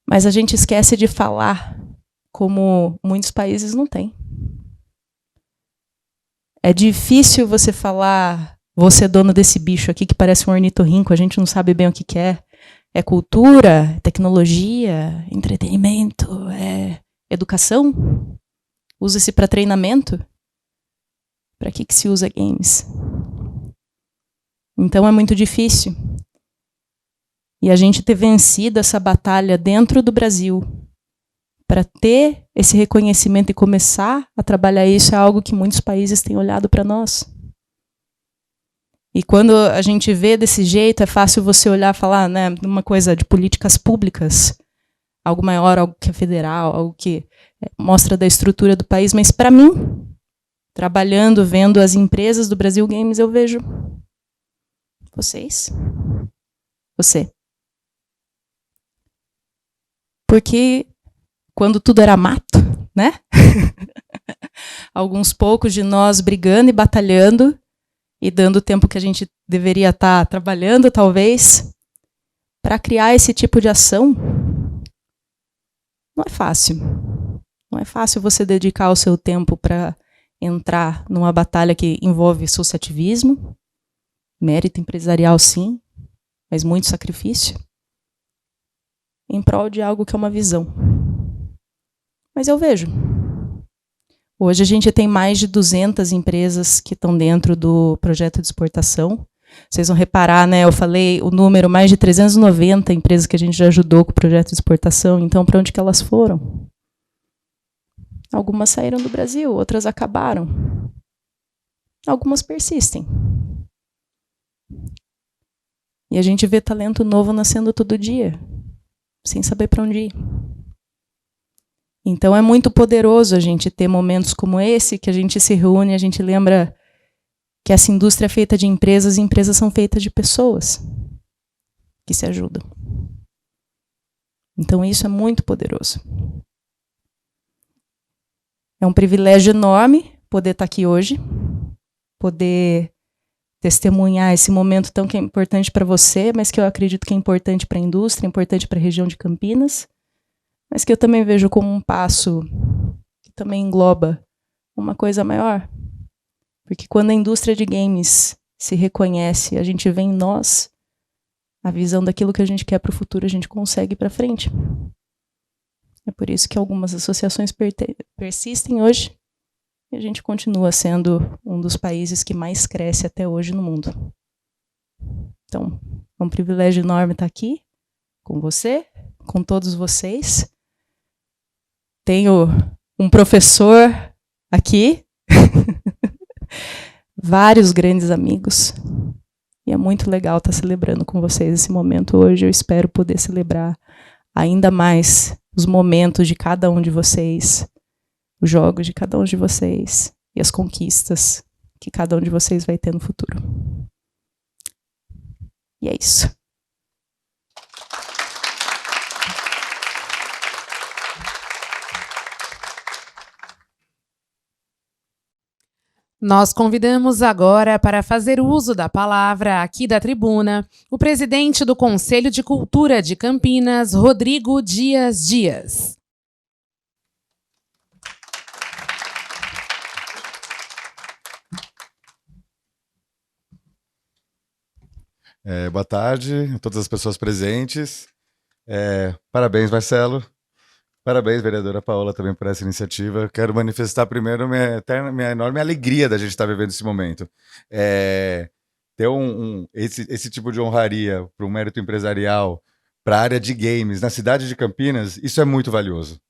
Mas a gente esquece de falar como muitos países não têm. É difícil você falar, você é dono desse bicho aqui que parece um ornitorrinco, a gente não sabe bem o que é. É cultura, tecnologia, entretenimento, é educação? Usa-se para treinamento? Para que se usa games? Então é muito difícil. E a gente ter vencido essa batalha dentro do Brasil para ter esse reconhecimento e começar a trabalhar isso é algo que muitos países têm olhado para nós. E quando a gente vê desse jeito, é fácil você olhar e falar, né, uma coisa de políticas públicas, algo maior, algo que é federal, algo que mostra da estrutura do país, mas para mim, trabalhando, vendo as empresas do Brasil Games, eu vejo vocês, você. Porque quando tudo era mato, né? Alguns poucos de nós brigando e batalhando e dando o tempo que a gente deveria estar trabalhando, talvez, para criar esse tipo de ação, não é fácil. Não é fácil você dedicar o seu tempo para entrar numa batalha que envolve associativismo, mérito empresarial, sim, mas muito sacrifício, em prol de algo que é uma visão. Mas eu vejo. Hoje a gente tem mais de 200 empresas que estão dentro do projeto de exportação. Vocês vão reparar, né? Eu falei o número, mais de 390 empresas que a gente já ajudou com o projeto de exportação. Então, para onde que elas foram? Algumas saíram do Brasil, outras acabaram. Algumas persistem. E a gente vê talento novo nascendo todo dia, sem saber para onde ir. Então é muito poderoso a gente ter momentos como esse, que a gente se reúne, a gente lembra que essa indústria é feita de empresas, e empresas são feitas de pessoas que se ajudam. Então isso é muito poderoso. É um privilégio enorme poder estar aqui hoje, poder testemunhar esse momento tão que é importante para você, mas que eu acredito que é importante para a indústria, importante para a região de Campinas, mas que eu também vejo como um passo que também engloba uma coisa maior. Porque quando a indústria de games se reconhece, a gente vê em nós a visão daquilo que a gente quer para o futuro, a gente consegue ir para frente. É por isso que algumas associações persistem hoje e a gente continua sendo um dos países que mais cresce até hoje no mundo. Então, é um privilégio enorme estar aqui com você, com todos vocês. Tenho um professor aqui, vários grandes amigos, e é muito legal estar celebrando com vocês esse momento hoje. Eu espero poder celebrar ainda mais os momentos de cada um de vocês, os jogos de cada um de vocês e as conquistas que cada um de vocês vai ter no futuro. E é isso. Nós convidamos agora para fazer uso da palavra aqui da tribuna o presidente do Conselho de Cultura de Campinas, Rodrigo Dias Dias. Boa tarde a todas as pessoas presentes. Parabéns, Marcelo. Parabéns, vereadora Paola, também por essa iniciativa. Quero manifestar primeiro minha enorme alegria da gente estar vivendo esse momento. Ter esse tipo de honraria para um mérito empresarial, para a área de games, na cidade de Campinas, isso é muito valioso.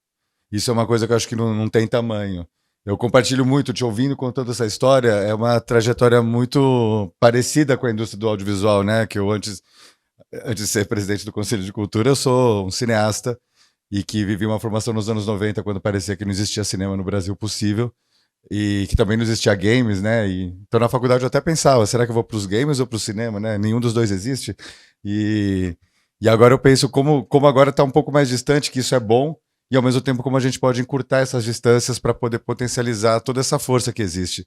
Isso é uma coisa que eu acho que não tem tamanho. Eu compartilho muito, te ouvindo contando essa história, é uma trajetória muito parecida com a indústria do audiovisual, né? Que eu antes de ser presidente do Conselho de Cultura, eu sou um cineasta e que vivi uma formação nos anos 90, quando parecia que não existia cinema no Brasil possível e que também não existia games, né? Então na faculdade eu até pensava, será que eu vou para os games ou para o cinema, né? Nenhum dos dois existe. E agora eu penso como agora está um pouco mais distante, que isso é bom, e ao mesmo tempo como a gente pode encurtar essas distâncias para poder potencializar toda essa força que existe.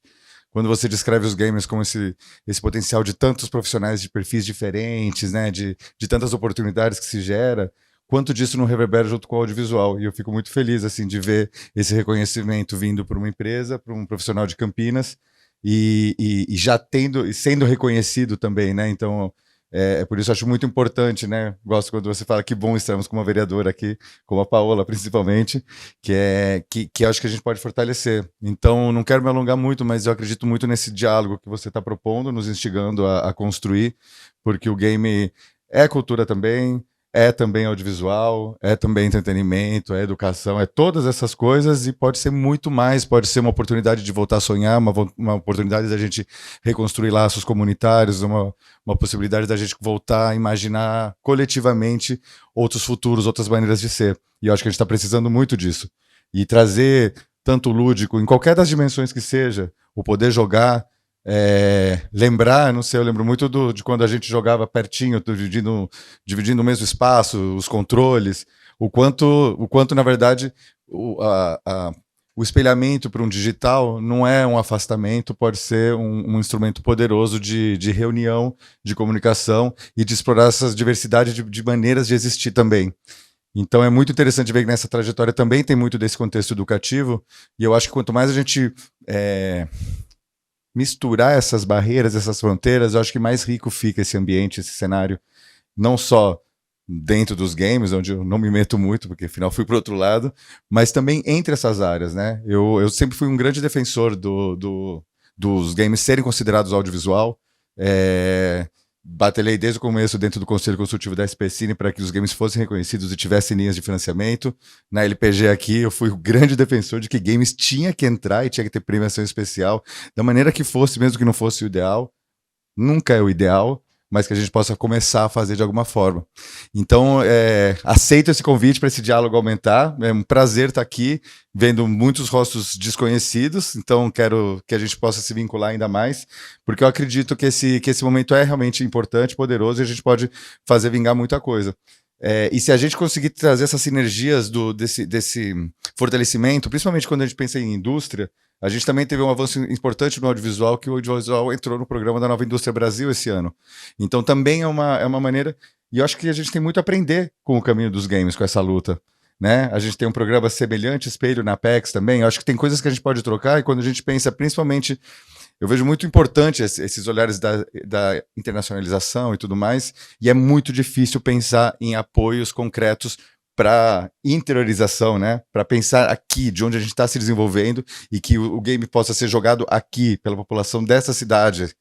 Quando você descreve os games como esse potencial de tantos profissionais de perfis diferentes, né, de tantas oportunidades que se gera, quanto disso não reverbera junto com o audiovisual. E eu fico muito feliz assim de ver esse reconhecimento vindo por uma empresa, por um profissional de Campinas, e já sendo reconhecido também, né? Então, por isso eu acho muito importante, né? Gosto quando você fala que bom estamos com uma vereadora aqui, como a Paola, principalmente, que acho que a gente pode fortalecer. Então, não quero me alongar muito, mas eu acredito muito nesse diálogo que você está propondo, nos instigando a construir, porque o game é cultura também, é também audiovisual, é também entretenimento, é educação, é todas essas coisas e pode ser muito mais, pode ser uma oportunidade de voltar a sonhar, uma oportunidade da gente reconstruir laços comunitários, uma possibilidade da gente voltar a imaginar coletivamente outros futuros, outras maneiras de ser. E eu acho que a gente está precisando muito disso. E trazer tanto lúdico, em qualquer das dimensões que seja, o poder jogar, lembrar, não sei, eu lembro muito de quando a gente jogava pertinho, dividindo o mesmo espaço, os controles, o quanto na verdade, o espelhamento para um digital não é um afastamento, pode ser um instrumento poderoso de reunião, de comunicação e de explorar essas diversidades de maneiras de existir também. Então é muito interessante ver que nessa trajetória também tem muito desse contexto educativo, e eu acho que quanto mais a gente misturar essas barreiras, essas fronteiras, eu acho que mais rico fica esse ambiente, esse cenário, não só dentro dos games, onde eu não me meto muito, porque afinal fui para o outro lado, mas também entre essas áreas, né? Eu sempre fui um grande defensor dos games serem considerados audiovisual, batalhei desde o começo dentro do Conselho Consultivo da SPCine para que os games fossem reconhecidos e tivessem linhas de financiamento. Na LPG aqui, eu fui o grande defensor de que games tinha que entrar e tinha que ter premiação especial, da maneira que fosse, mesmo que não fosse o ideal. Nunca é o ideal, mas que a gente possa começar a fazer de alguma forma. Então, aceito esse convite para esse diálogo aumentar. É um prazer estar aqui, vendo muitos rostos desconhecidos. Então, quero que a gente possa se vincular ainda mais, porque eu acredito que esse momento é realmente importante, poderoso, e a gente pode fazer vingar muita coisa. E se a gente conseguir trazer essas sinergias desse fortalecimento, principalmente quando a gente pensa em indústria, a gente também teve um avanço importante no audiovisual, que o audiovisual entrou no programa da Nova Indústria Brasil esse ano. Então também é uma maneira, e eu acho que a gente tem muito a aprender com o caminho dos games, com essa luta. Né? A gente tem um programa semelhante, espelho na Apex também, eu acho que tem coisas que a gente pode trocar, e quando a gente pensa principalmente, eu vejo muito importante esses olhares da internacionalização e tudo mais, e é muito difícil pensar em apoios concretos para interiorização, né? Para pensar aqui, de onde a gente está se desenvolvendo, e que o game possa ser jogado aqui, pela população dessa cidade.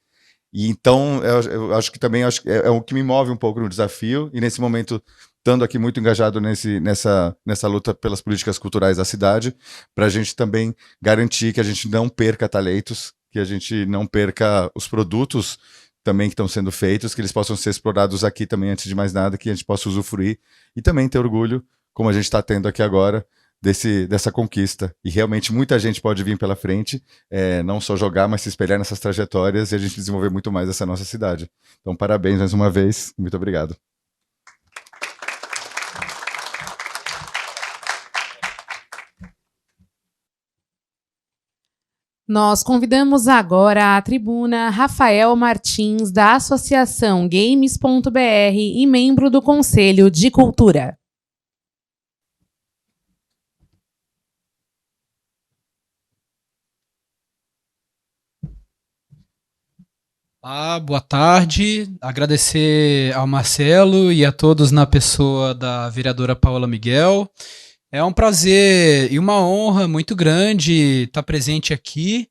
E então, eu acho que também é o que me move um pouco no desafio, e nesse momento, estando aqui muito engajado nessa luta pelas políticas culturais da cidade, para a gente também garantir que a gente não perca talentos, que a gente não perca os produtos também que estão sendo feitos, que eles possam ser explorados aqui também, antes de mais nada, que a gente possa usufruir e também ter orgulho, como a gente está tendo aqui agora, dessa conquista. E realmente muita gente pode vir pela frente, não só jogar, mas se espelhar nessas trajetórias e a gente desenvolver muito mais essa nossa cidade. Então, parabéns mais uma vez, muito obrigado. Nós convidamos agora à tribuna Rafael Martins, da Associação Games.br e membro do Conselho de Cultura. Boa tarde. Agradecer ao Marcelo e a todos na pessoa da vereadora Paola Miguel. É um prazer e uma honra muito grande estar presente aqui.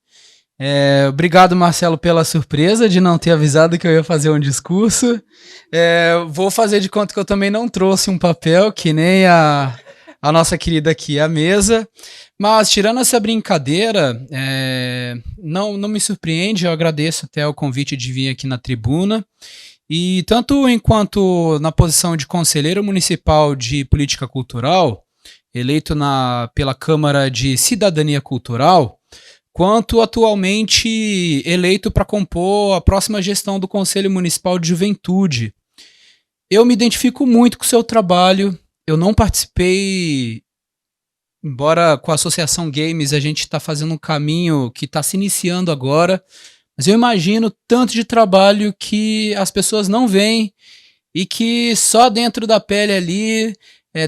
Obrigado, Marcelo, pela surpresa de não ter avisado que eu ia fazer um discurso. Vou fazer de conta que eu também não trouxe um papel, que nem a nossa querida aqui à mesa. Mas, tirando essa brincadeira, não me surpreende, eu agradeço até o convite de vir aqui na tribuna. E tanto enquanto na posição de conselheiro municipal de política cultural, eleito pela Câmara de Cidadania Cultural, quanto atualmente eleito para compor a próxima gestão do Conselho Municipal de Juventude. Eu me identifico muito com o seu trabalho, eu não participei, embora com a Associação Games a gente está fazendo um caminho que está se iniciando agora, mas eu imagino tanto de trabalho que as pessoas não veem e que só dentro da pele ali,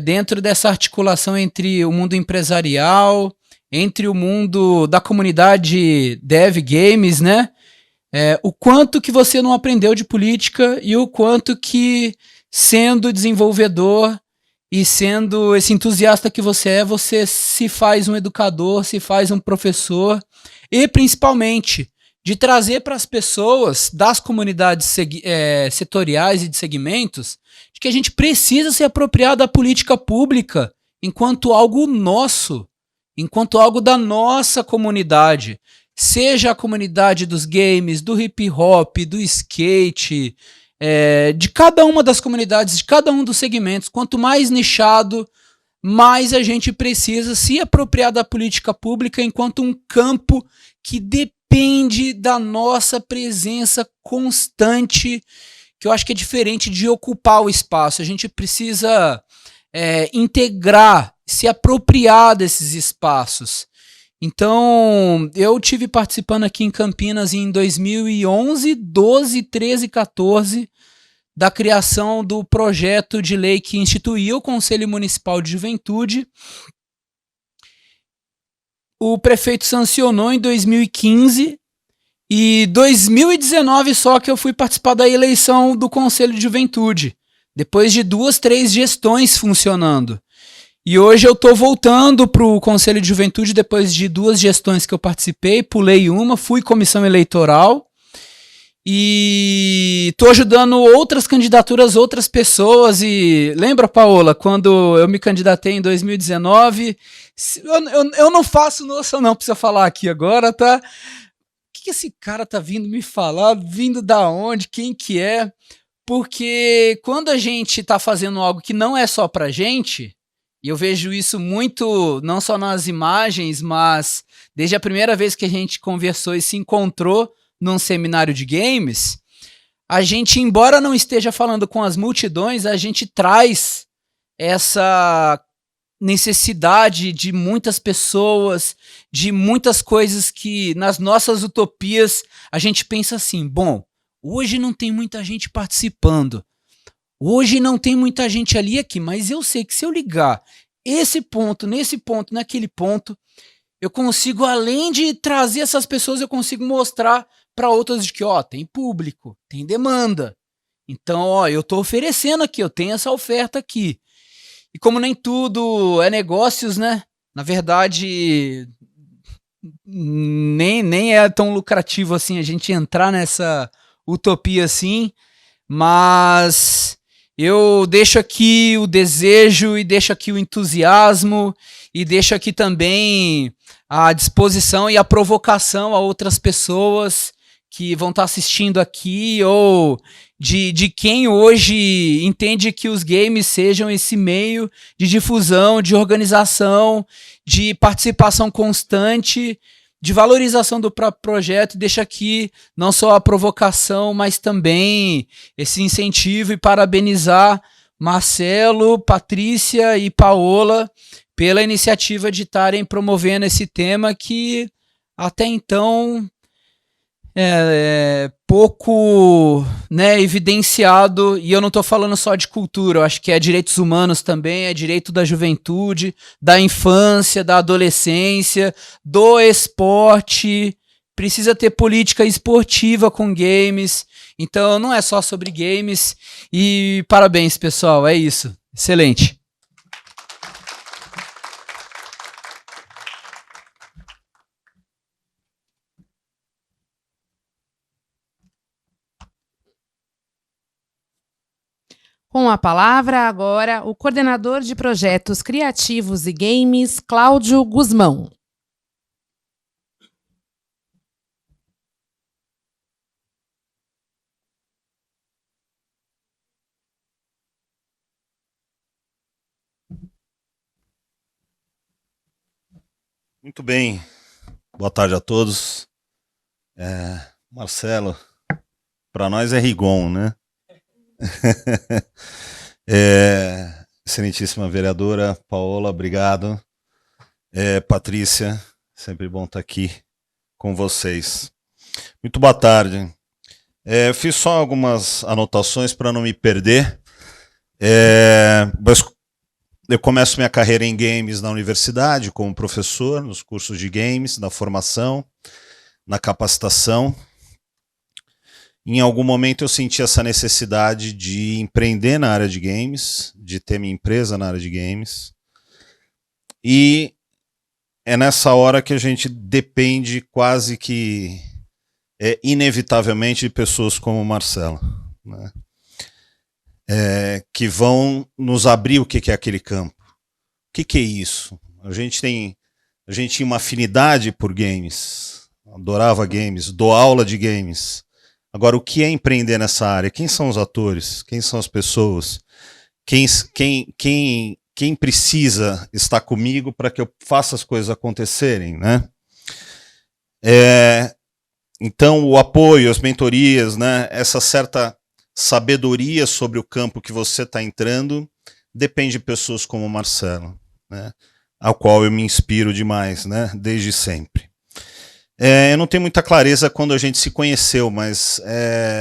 dentro dessa articulação entre o mundo empresarial, entre o mundo da comunidade dev games, né? O quanto que você não aprendeu de política e o quanto que, sendo desenvolvedor e sendo esse entusiasta que você se faz um educador, se faz um professor e, principalmente, de trazer para as pessoas das comunidades setoriais e de segmentos de que a gente precisa se apropriar da política pública enquanto algo nosso, enquanto algo da nossa comunidade, seja a comunidade dos games, do hip hop, do skate, de cada uma das comunidades, de cada um dos segmentos. Quanto mais nichado, mais a gente precisa se apropriar da política pública enquanto um campo que depende da nossa presença constante, que eu acho que é diferente de ocupar o espaço. A gente precisa integrar, se apropriar desses espaços. Então, eu tive participando aqui em Campinas em 2011, 12, 13, 14, da criação do projeto de lei que instituiu o Conselho Municipal de Juventude. O prefeito sancionou em 2015 e 2019 só que eu fui participar da eleição do Conselho de Juventude, depois de 2, 3 gestões funcionando. E hoje eu estou voltando para o Conselho de Juventude depois de 2 gestões que eu participei, pulei uma, fui comissão eleitoral e estou ajudando outras candidaturas, outras pessoas. E lembra, Paola, quando eu me candidatei em 2019, eu não faço noção não, precisa falar aqui agora, tá? O que esse cara tá vindo me falar? Vindo da onde? Quem que é? Porque quando a gente tá fazendo algo que não é só pra gente, e eu vejo isso muito, não só nas imagens, mas desde a primeira vez que a gente conversou e se encontrou num seminário de games, a gente, embora não esteja falando com as multidões, a gente traz essa necessidade de muitas pessoas, de muitas coisas que nas nossas utopias a gente pensa assim, bom, hoje não tem muita gente participando, hoje não tem muita gente ali aqui, mas eu sei que se eu ligar esse ponto, nesse ponto, naquele ponto, eu consigo, além de trazer essas pessoas, eu consigo mostrar para outras de que, ó, tem público, tem demanda. Então, ó, eu tô oferecendo aqui, eu tenho essa oferta aqui. E como nem tudo é negócios, né? Na verdade, nem é tão lucrativo assim a gente entrar nessa utopia assim, mas eu deixo aqui o desejo e deixo aqui o entusiasmo e deixo aqui também a disposição e a provocação a outras pessoas que vão estar assistindo aqui ou de quem hoje entende que os games sejam esse meio de difusão, de organização, de participação constante, de valorização do próprio projeto. Deixa aqui não só a provocação, mas também esse incentivo e parabenizar Marcelo, Patrícia e Paola pela iniciativa de estarem promovendo esse tema que até então pouco, né, evidenciado, e eu não estou falando só de cultura, eu acho que é direitos humanos também, é direito da juventude, da infância, da adolescência, do esporte, precisa ter política esportiva com games. Então não é só sobre games. E parabéns, pessoal, é isso. Excelente. Com a palavra agora o coordenador de projetos criativos e games, Cláudio Guzmão. Muito bem, boa tarde a todos. Marcelo, para nós é Rigon, né? Excelentíssima vereadora Paola, obrigado. Patrícia, sempre bom estar aqui com vocês. Muito boa tarde. Fiz só algumas anotações para não me perder. Eu começo minha carreira em games na universidade, como professor, nos cursos de games, na formação, na capacitação. Em algum momento eu senti essa necessidade de empreender na área de games, de ter minha empresa na área de games. E é nessa hora que a gente depende quase que inevitavelmente de pessoas como o Marcelo, né? Que vão nos abrir o que é aquele campo. O que é isso? A gente tinha uma afinidade por games, adorava games, dou aula de games. Agora, o que é empreender nessa área? Quem são os atores? Quem são as pessoas? Quem precisa estar comigo para que eu faça as coisas acontecerem, né? Então, o apoio, as mentorias, né? Essa certa sabedoria sobre o campo que você está entrando depende de pessoas como o Marcelo, né? Ao qual eu me inspiro demais, né? Desde sempre. Eu não tenho muita clareza quando a gente se conheceu, mas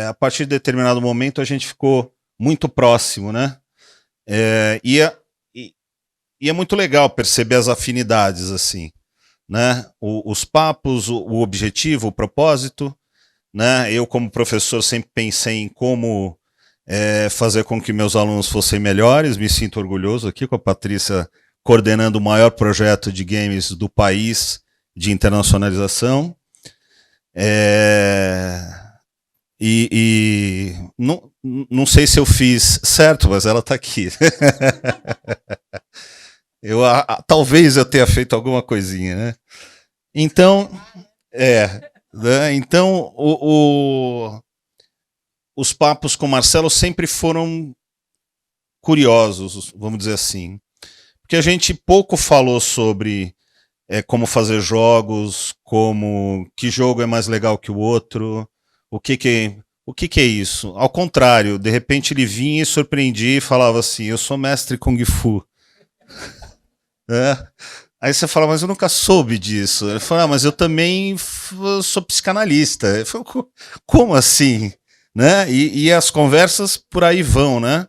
a partir de determinado momento a gente ficou muito próximo, né? E é muito legal perceber as afinidades, assim, né? Os papos, o objetivo, o propósito, né? Eu, como professor, sempre pensei em como fazer com que meus alunos fossem melhores. Me sinto orgulhoso aqui com a Patrícia coordenando o maior projeto de games do país de internacionalização. Não sei se eu fiz certo, mas ela está aqui. Talvez eu tenha feito alguma coisinha, né? Então, então os papos com o Marcelo sempre foram curiosos, vamos dizer assim. Porque a gente pouco falou sobre como fazer jogos, que jogo é mais legal que o outro, o que é isso. Ao contrário, de repente ele vinha e surpreendia e falava assim, eu sou mestre Kung Fu. Aí você fala, mas eu nunca soube disso. Ele fala, mas eu também sou psicanalista. Ele falou, como assim? Né? E as conversas por aí vão, né?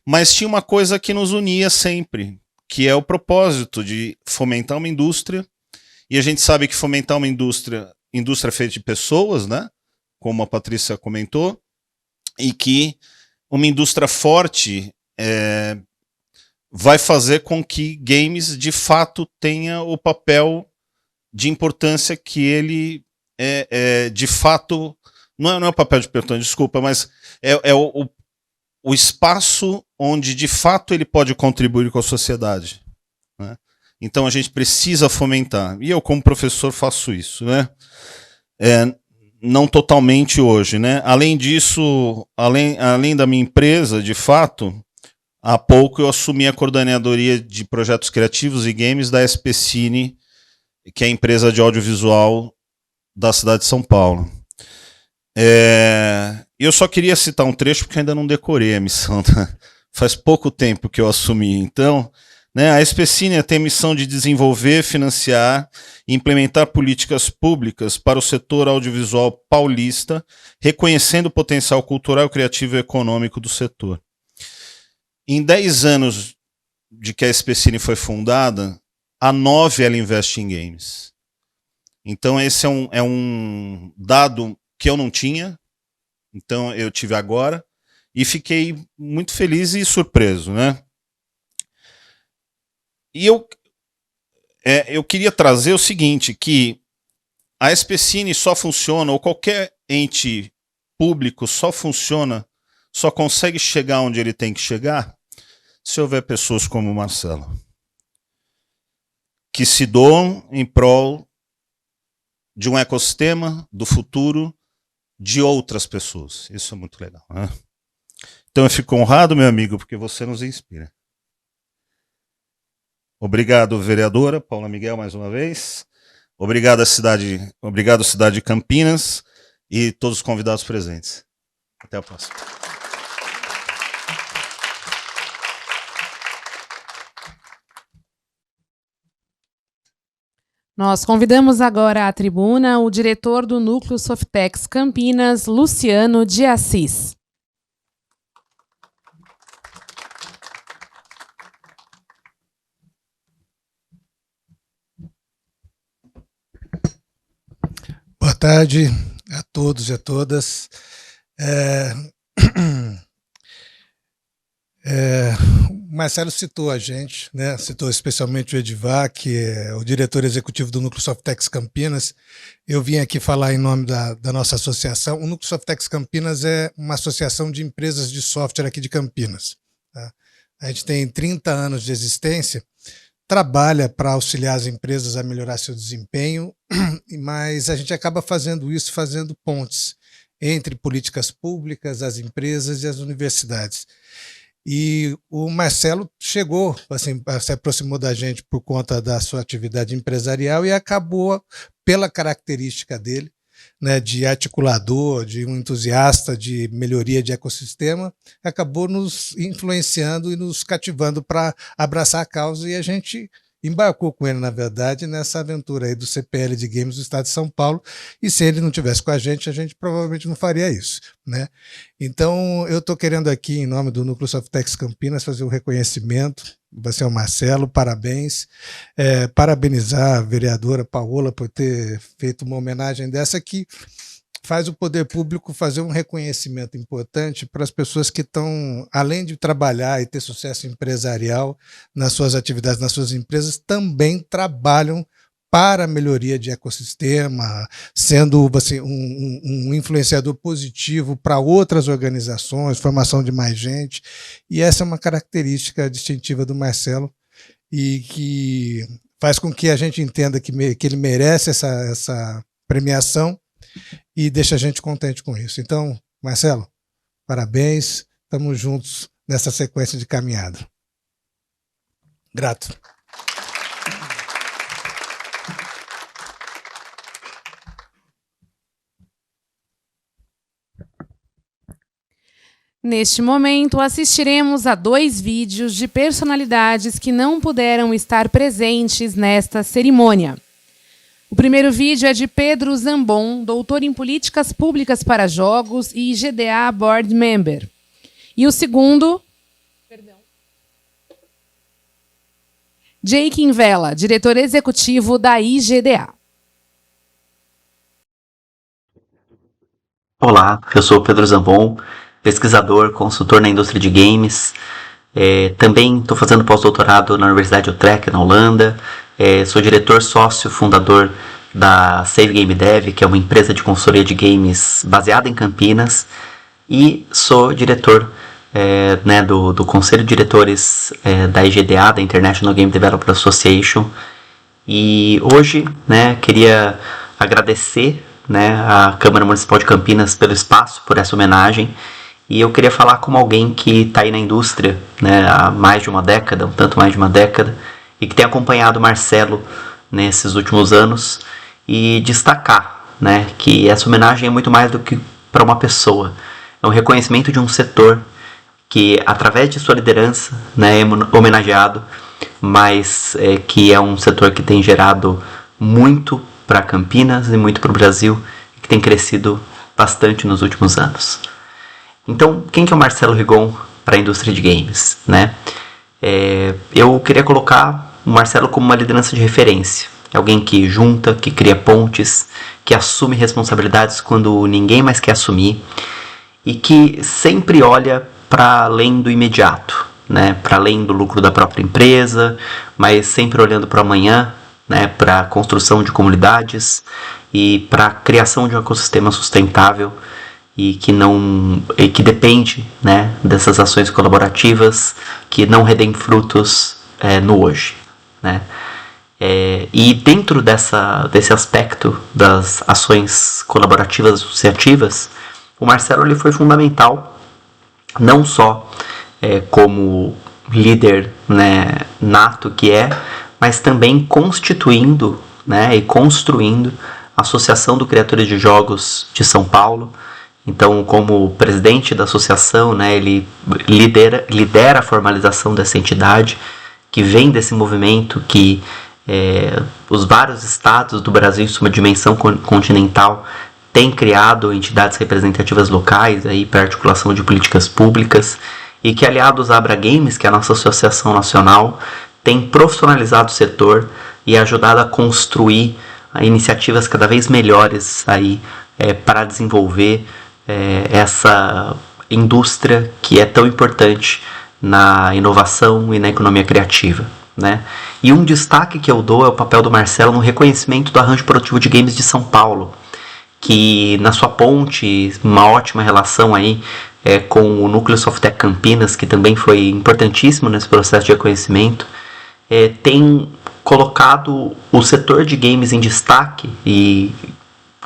Mas tinha uma coisa que nos unia sempre, que é o propósito de fomentar uma indústria, e a gente sabe que fomentar uma indústria feita de pessoas, né? Como a Patrícia comentou, e que uma indústria forte vai fazer com que games de fato tenha o papel de importância que ele de fato, não é o papel de importância, desculpa, mas o espaço onde de fato ele pode contribuir com a sociedade, né? Então a gente precisa fomentar. E eu, como professor, faço isso, né? Não totalmente hoje, né? Além disso, além da minha empresa, de fato, há pouco eu assumi a coordenadoria de projetos criativos e games da SPCine, que é a empresa de audiovisual da cidade de São Paulo. Eu só queria citar um trecho porque ainda não decorei a missão. Faz pouco tempo que eu assumi. Então, né, a SPCine tem a missão de desenvolver, financiar e implementar políticas públicas para o setor audiovisual paulista, reconhecendo o potencial cultural, criativo e econômico do setor. Em 10 anos de que a SPCine foi fundada, há 9 ela investe em games. Então esse é um dado que eu não tinha, então eu tive agora, e fiquei muito feliz e surpreso, né? E eu queria trazer o seguinte, que a SPCine só funciona, ou qualquer ente público só funciona, só consegue chegar onde ele tem que chegar, se houver pessoas como o Marcelo, que se doam em prol de um ecossistema, do futuro, de outras pessoas. Isso é muito legal, né? Então eu fico honrado, meu amigo, porque você nos inspira. Obrigado, vereadora Paula Miguel, mais uma vez. Obrigado, cidade de Campinas e todos os convidados presentes. Até a próxima. Nós convidamos agora à tribuna o diretor do Núcleo Softex Campinas, Luciano de Assis. Boa tarde a todos e a todas. O Marcelo citou a gente, né? Citou especialmente o Edivar, que é o diretor executivo do Núcleo Softex Campinas. Eu vim aqui falar em nome da nossa associação. O Núcleo Softex Campinas é uma associação de empresas de software aqui de Campinas. Tá? A gente tem 30 anos de existência, trabalha para auxiliar as empresas a melhorar seu desempenho, mas a gente acaba fazendo isso, fazendo pontes entre políticas públicas, as empresas e as universidades. E o Marcelo chegou, assim, se aproximou da gente por conta da sua atividade empresarial e acabou, pela característica dele, né, de articulador, de um entusiasta de melhoria de ecossistema, acabou nos influenciando e nos cativando para abraçar a causa, e a gente embarcou com ele, na verdade, nessa aventura aí do CPL de Games do Estado de São Paulo, e se ele não tivesse com a gente provavelmente não faria isso, né? Então, eu estou querendo aqui, em nome do Núcleo Softex Campinas, fazer um reconhecimento. Você é o Marcelo, parabéns. Parabenizar a vereadora Paola por ter feito uma homenagem dessa que faz o poder público fazer um reconhecimento importante para as pessoas que estão, além de trabalhar e ter sucesso empresarial nas suas atividades, nas suas empresas, também trabalham para a melhoria de ecossistema, sendo assim, um influenciador positivo para outras organizações, formação de mais gente. E essa é uma característica distintiva do Marcelo e que faz com que a gente entenda que ele merece essa premiação e deixa a gente contente com isso. Então, Marcelo, parabéns, estamos juntos nessa sequência de caminhada. Grato. Neste momento, assistiremos a 2 vídeos de personalidades que não puderam estar presentes nesta cerimônia. O primeiro vídeo é de Pedro Zambon, doutor em Políticas Públicas para Jogos e IGDA Board Member. E o segundo... Jake Invela, diretor executivo da IGDA. Olá, eu sou Pedro Zambon, pesquisador, consultor na indústria de games. Também estou fazendo pós-doutorado na Universidade de Utrecht, na Holanda. Sou diretor sócio fundador da Save Game Dev, que é uma empresa de consultoria de games baseada em Campinas. E sou diretor do Conselho de Diretores da IGDA, da International Game Developer Association. E hoje queria agradecer à Câmara Municipal de Campinas pelo espaço, por essa homenagem. E eu queria falar como alguém que está aí na indústria há mais de uma década, um tanto mais de uma década, e que tem acompanhado o Marcelo nesses últimos anos, e destacar que essa homenagem é muito mais do que para uma pessoa. É um reconhecimento de um setor que, através de sua liderança, é homenageado, mas que é um setor que tem gerado muito para Campinas e muito para o Brasil, e que tem crescido bastante nos últimos anos. Então, quem que é o Marcelo Rigon para a indústria de games? Eu queria colocar o Marcelo como uma liderança de referência. é alguém que junta, que cria pontes, que assume responsabilidades quando ninguém mais quer assumir e que sempre olha para além do imediato, né? Para além do lucro da própria empresa, mas sempre olhando para amanhã, né? Para a construção de comunidades e para a criação de um ecossistema sustentável e que depende, né, dessas ações colaborativas que não rendem frutos no hoje, né? E dentro desse aspecto das ações colaborativas associativas, o Marcelo ele foi fundamental, não só como líder, né, nato que mas também constituindo, né, e construindo a Associação do Criadores de Jogos de São Paulo. Então, como presidente da associação, né, ele lidera a formalização dessa entidade, que vem desse movimento que os vários estados do Brasil, em sua dimensão continental, têm criado entidades representativas locais para articulação de políticas públicas, e que, aliados à Abra Games, que é a nossa associação nacional, tem profissionalizado o setor e ajudado a construir iniciativas cada vez melhores para desenvolver essa indústria que é tão importante na inovação e na economia criativa, né? E um destaque que eu dou é o papel do Marcelo no reconhecimento do arranjo produtivo de games de São Paulo, que na sua ponte, uma ótima relação com o Núcleo Softec Campinas, que também foi importantíssimo nesse processo de reconhecimento, tem colocado o setor de games em destaque e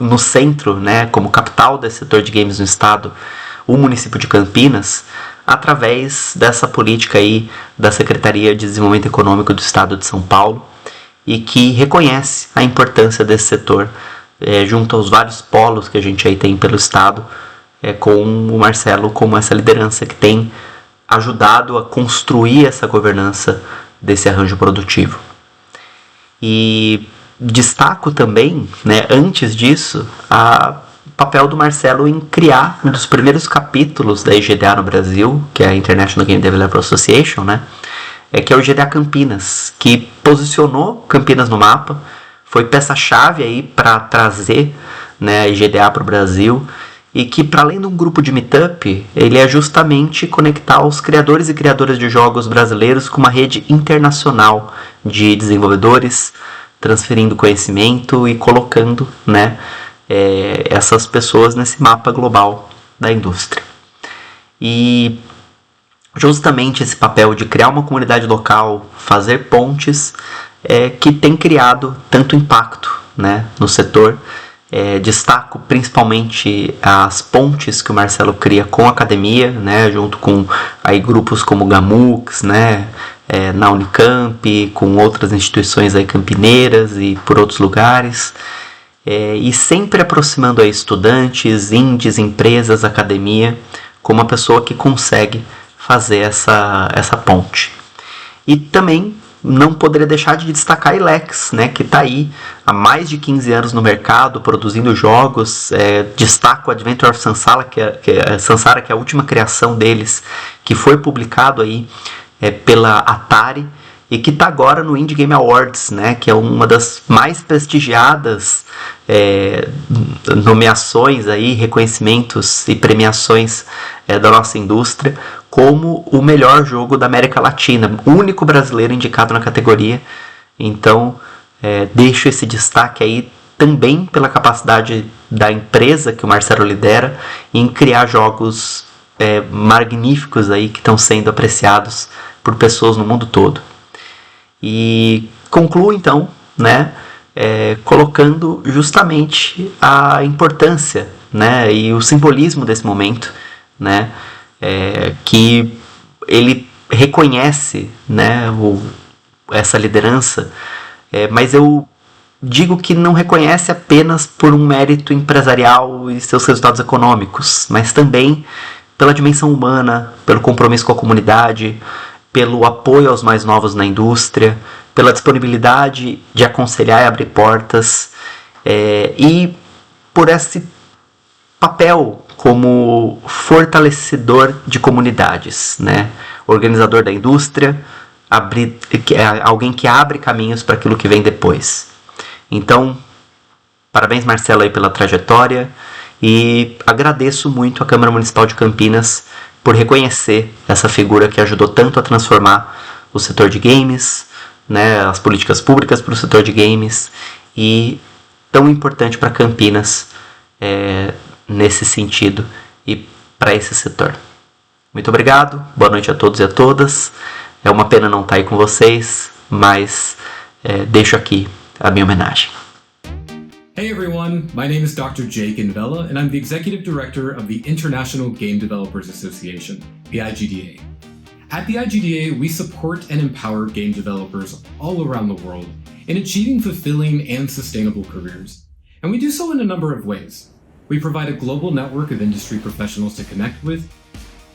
no centro, né, como capital desse setor de games no estado, o município de Campinas, através dessa política da Secretaria de Desenvolvimento Econômico do Estado de São Paulo, e que reconhece a importância desse setor junto aos vários polos que a gente tem pelo estado, com o Marcelo como essa liderança que tem ajudado a construir essa governança desse arranjo produtivo. E destaco também, né, antes disso, o papel do Marcelo em criar um dos primeiros capítulos da IGDA no Brasil, que é a International Game Developer Association, né, que é o IGDA Campinas, que posicionou Campinas no mapa, foi peça-chave para trazer, né, a IGDA para o Brasil, e que, para além de um grupo de meetup, ele é justamente conectar os criadores e criadoras de jogos brasileiros com uma rede internacional de desenvolvedores, transferindo conhecimento e colocando, né, essas pessoas nesse mapa global da indústria. E justamente esse papel de criar uma comunidade local, fazer pontes, que tem criado tanto impacto, né, no setor. Destaco principalmente as pontes que o Marcelo cria com a academia, né, junto com grupos como o Gamux, né, na Unicamp, com outras instituições campineiras e por outros lugares, e sempre aproximando estudantes, indies, empresas, academia, como uma pessoa que consegue fazer essa ponte. E também não poderia deixar de destacar a Ilex, né, que está há mais de 15 anos no mercado, produzindo jogos. Destaco Adventure of Sansara, que é a última criação deles, que foi publicado pela Atari e que está agora no Indie Game Awards, né, que é uma das mais prestigiadas nomeações, reconhecimentos e premiações da nossa indústria, como o melhor jogo da América Latina, o único brasileiro indicado na categoria. Então, deixo esse destaque também pela capacidade da empresa que o Marcelo lidera em criar jogos magníficos que estão sendo apreciados por pessoas no mundo todo. E concluo então, né, colocando justamente a importância, né, e o simbolismo desse momento, né, que ele reconhece, né, essa liderança, mas eu digo que não reconhece apenas por um mérito empresarial e seus resultados econômicos, mas também pela dimensão humana, pelo compromisso com a comunidade, pelo apoio aos mais novos na indústria, pela disponibilidade de aconselhar e abrir portas, e por esse papel como fortalecedor de comunidades, né? Organizador da indústria, alguém que abre caminhos para aquilo que vem depois. Então, parabéns, Marcelo, aí pela trajetória, e agradeço muito à Câmara Municipal de Campinas por reconhecer essa figura que ajudou tanto a transformar o setor de games, né, as políticas públicas para o setor de games, e tão importante para Campinas nesse sentido e para esse setor. Muito obrigado, boa noite a todos e a todas. É uma pena não estar aí com vocês, mas deixo aqui a minha homenagem. Hey everyone, my name is Dr. Jake Invella, and I'm the Executive Director of the International Game Developers Association, the IGDA. At the IGDA, we support and empower game developers all around the world in achieving fulfilling and sustainable careers. And we do so in a number of ways. We provide a global network of industry professionals to connect with.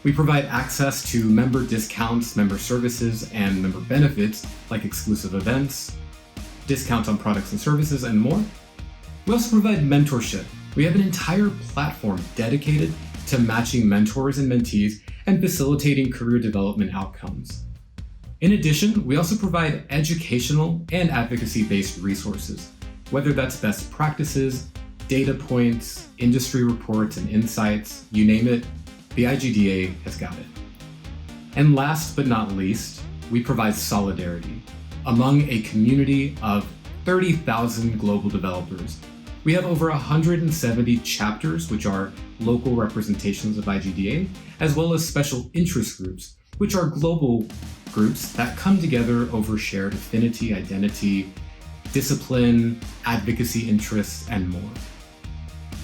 We provide access to member discounts, member services, and member benefits like exclusive events, discounts on products and services, and more. We also provide mentorship. We have an entire platform dedicated to matching mentors and mentees and facilitating career development outcomes. In addition, we also provide educational and advocacy-based resources, whether that's best practices, data points, industry reports and insights, you name it, the IGDA has got it. And last but not least, we provide solidarity among a community of 30,000 global developers. We have over 170 chapters, which are local representations of IGDA, as well as special interest groups, which are global groups that come together over shared affinity, identity, discipline, advocacy interests, and more.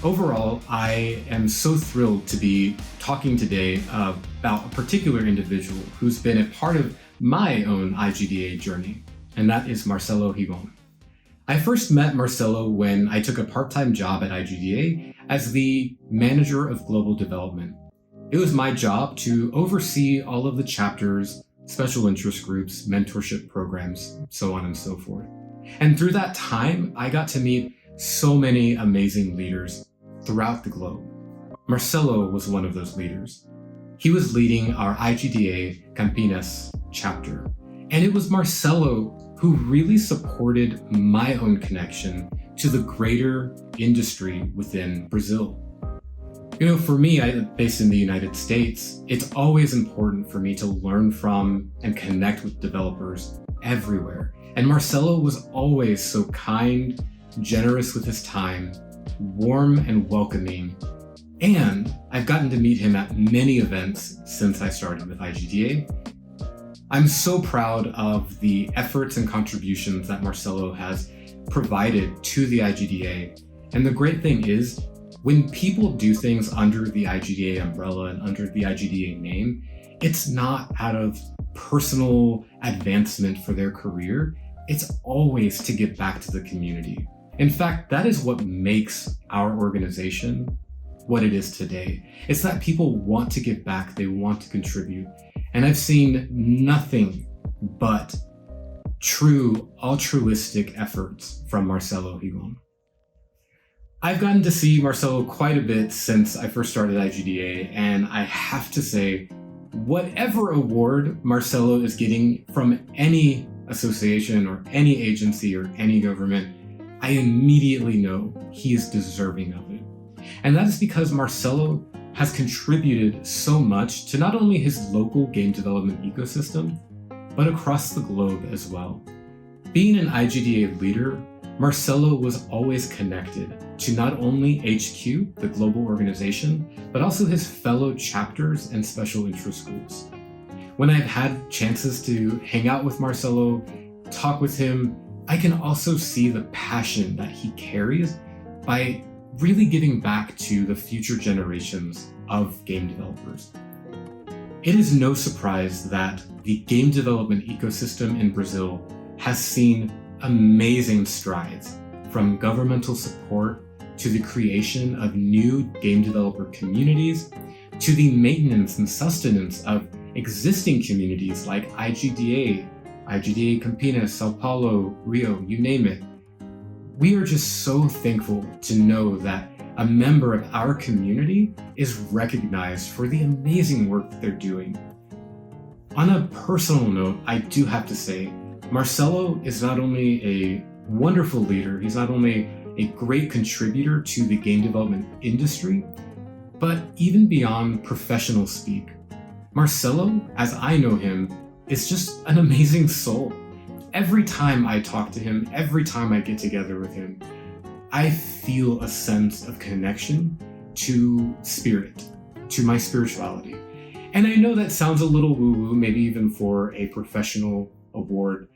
Overall, I am so thrilled to be talking today about a particular individual who's been a part of my own IGDA journey, and that is Marcelo Higon. I first met Marcelo when I took a part-time job at IGDA as the manager of global development. It was my job to oversee all of the chapters, special interest groups, mentorship programs, so on and so forth. And through that time, I got to meet so many amazing leaders throughout the globe. Marcelo was one of those leaders. He was leading our IGDA Campinas chapter, and it was Marcelo who really supported my own connection to the greater industry within Brazil. You know, for me, I'm based in the United States, it's always important for me to learn from and connect with developers everywhere. And Marcelo was always so kind, generous with his time, warm and welcoming. And I've gotten to meet him at many events since I started with IGDA. I'm so proud of the efforts and contributions that Marcelo has provided to the IGDA. And the great thing is, when people do things under the IGDA umbrella and under the IGDA name, it's not out of personal advancement for their career. It's always to give back to the community. In fact, that is what makes our organization what it is today. It's that people want to give back, they want to contribute. And I've seen nothing but true altruistic efforts from Marcelo Higon. I've gotten to see Marcelo quite a bit since I first started IGDA, and I have to say, whatever award Marcelo is getting from any association or any agency or any government, I immediately know he is deserving of it. And that is because Marcelo has contributed so much to not only his local game development ecosystem, but across the globe as well. Being an IGDA leader, Marcelo was always connected to not only HQ, the global organization, but also his fellow chapters and special interest groups. When I've had chances to hang out with Marcelo, talk with him, I can also see the passion that he carries by really giving back to the future generations of game developers. It is no surprise that the game development ecosystem in Brazil has seen amazing strides, from governmental support to the creation of new game developer communities, to the maintenance and sustenance of existing communities like IGDA, IGDA Campinas, Sao Paulo, Rio, you name it. We are just so thankful to know that a member of our community is recognized for the amazing work that they're doing. On a personal note, I do have to say, Marcelo is not only a wonderful leader. He's not only a great contributor to the game development industry, but even beyond professional speak. Marcelo, as I know him, is just an amazing soul. Every time I talk to him, every time I get together with him, I feel a sense of connection to spirit, to my spirituality. And I know that sounds a little woo-woo, maybe even for a professional award,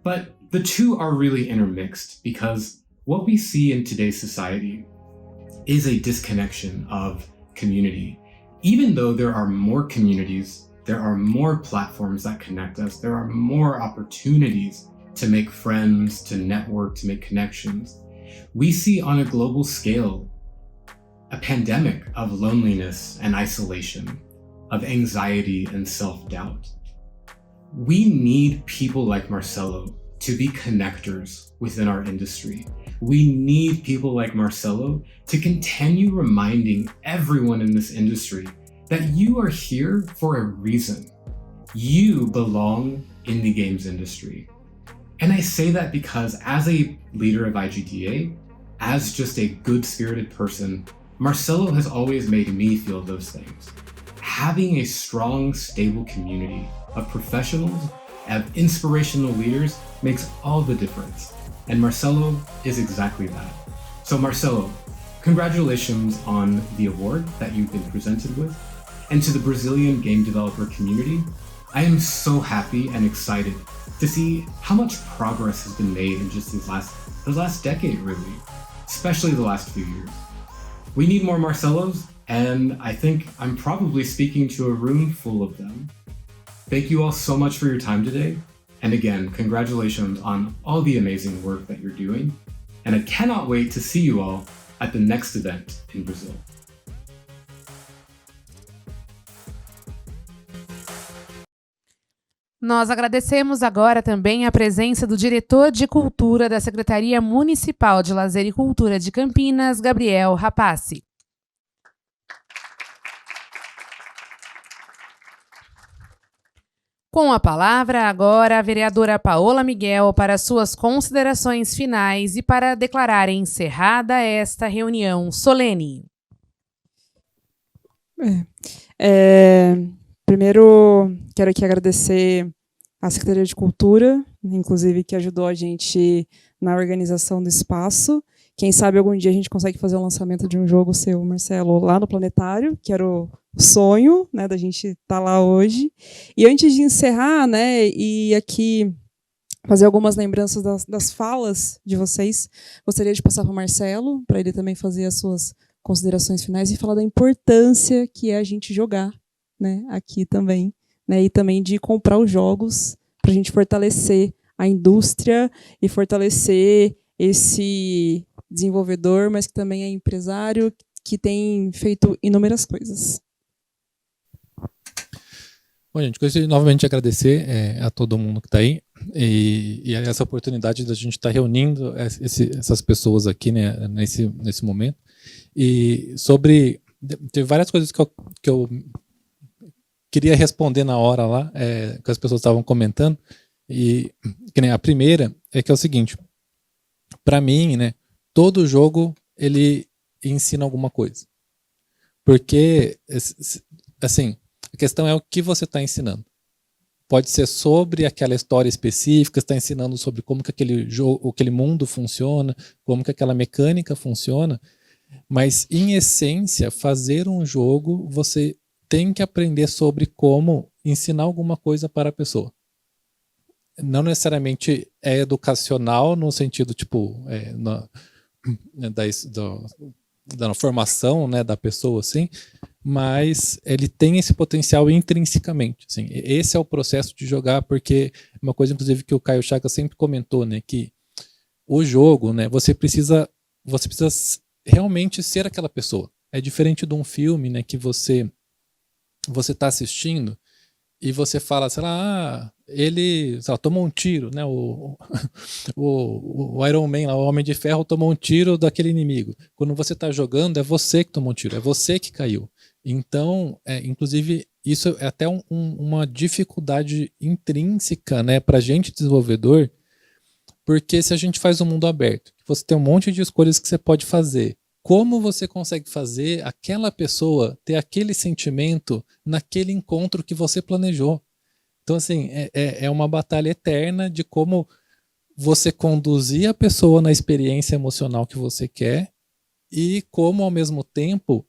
but the two are really intermixed because what we see in today's society is a disconnection of community. Even though there are more communities, there are more platforms that connect us, there are more opportunities to make friends, to network, to make connections. We see on a global scale a pandemic of loneliness and isolation, of anxiety and self-doubt. We need people like Marcelo to be connectors within our industry. We need people like Marcelo to continue reminding everyone in this industry that you are here for a reason. You belong in the games industry. And I say that because as a leader of IGDA, as just a good-spirited person, Marcelo has always made me feel those things. Having a strong, stable community of professionals, of inspirational leaders makes all the difference. And Marcelo is exactly that. So Marcelo, congratulations on the award that you've been presented with. And to the Brazilian game developer community, I am so happy and excited to see how much progress has been made in just the last decade, really, especially the last few years. We need more Marcelos, and I think I'm probably speaking to a room full of them. Thank you all so much for your time today. And again, congratulations on all the amazing work that you're doing. And I cannot wait to see you all at the next event in Brazil. Nós agradecemos agora também a presença do diretor de Cultura da Secretaria Municipal de Lazer e Cultura de Campinas, Gabriel Rapace. Com a palavra agora a vereadora Paola Miguel para suas considerações finais e para declarar encerrada esta reunião solene. Primeiro, quero aqui agradecer à Secretaria de Cultura, inclusive que ajudou a gente na organização do espaço. Quem sabe algum dia a gente consegue fazer o lançamento de um jogo seu, Marcelo, lá no Planetário, que era o sonho, né, da gente estar lá hoje. E antes de encerrar, né, e aqui fazer algumas lembranças das falas de vocês, gostaria de passar para o Marcelo, para ele também fazer as suas considerações finais e falar da importância que é a gente jogar, né, aqui também, né, e também de comprar os jogos para a gente fortalecer a indústria e fortalecer esse desenvolvedor, mas que também é empresário, que tem feito inúmeras coisas. Bom, gente, gostaria de novamente agradecer a todo mundo que está aí e essa oportunidade da gente estar reunindo essas pessoas aqui, né, nesse momento. E teve várias coisas que eu queria responder na hora lá, que as pessoas estavam comentando, e que nem a primeira é que é o seguinte, para mim, né, todo jogo ele ensina alguma coisa, porque assim, a questão é o que você está ensinando. Pode ser sobre aquela história específica, está ensinando sobre como que aquele mundo funciona, como que aquela mecânica funciona, mas em essência, fazer um jogo, você tem que aprender sobre como ensinar alguma coisa para a pessoa. Não necessariamente é educacional no sentido, tipo, da formação, né, da pessoa, assim, mas ele tem esse potencial intrinsecamente. Assim, esse é o processo de jogar, porque uma coisa, inclusive, que o Caio Chagas sempre comentou, né, que o jogo, né, você precisa realmente ser aquela pessoa. É diferente de um filme, né, que você está assistindo e você fala, sei lá, ele, sei lá, tomou um tiro, né? O Iron Man, o Homem de Ferro, tomou um tiro daquele inimigo. Quando você está jogando, é você que tomou um tiro, é você que caiu. Então, inclusive, isso é até uma dificuldade intrínseca, né, para a gente desenvolvedor, Porque se a gente faz um mundo aberto, você tem um monte de escolhas que você pode fazer, como você consegue fazer aquela pessoa ter aquele sentimento naquele encontro que você planejou? Então, assim, é uma batalha eterna de como você conduzir a pessoa na experiência emocional que você quer e como, ao mesmo tempo,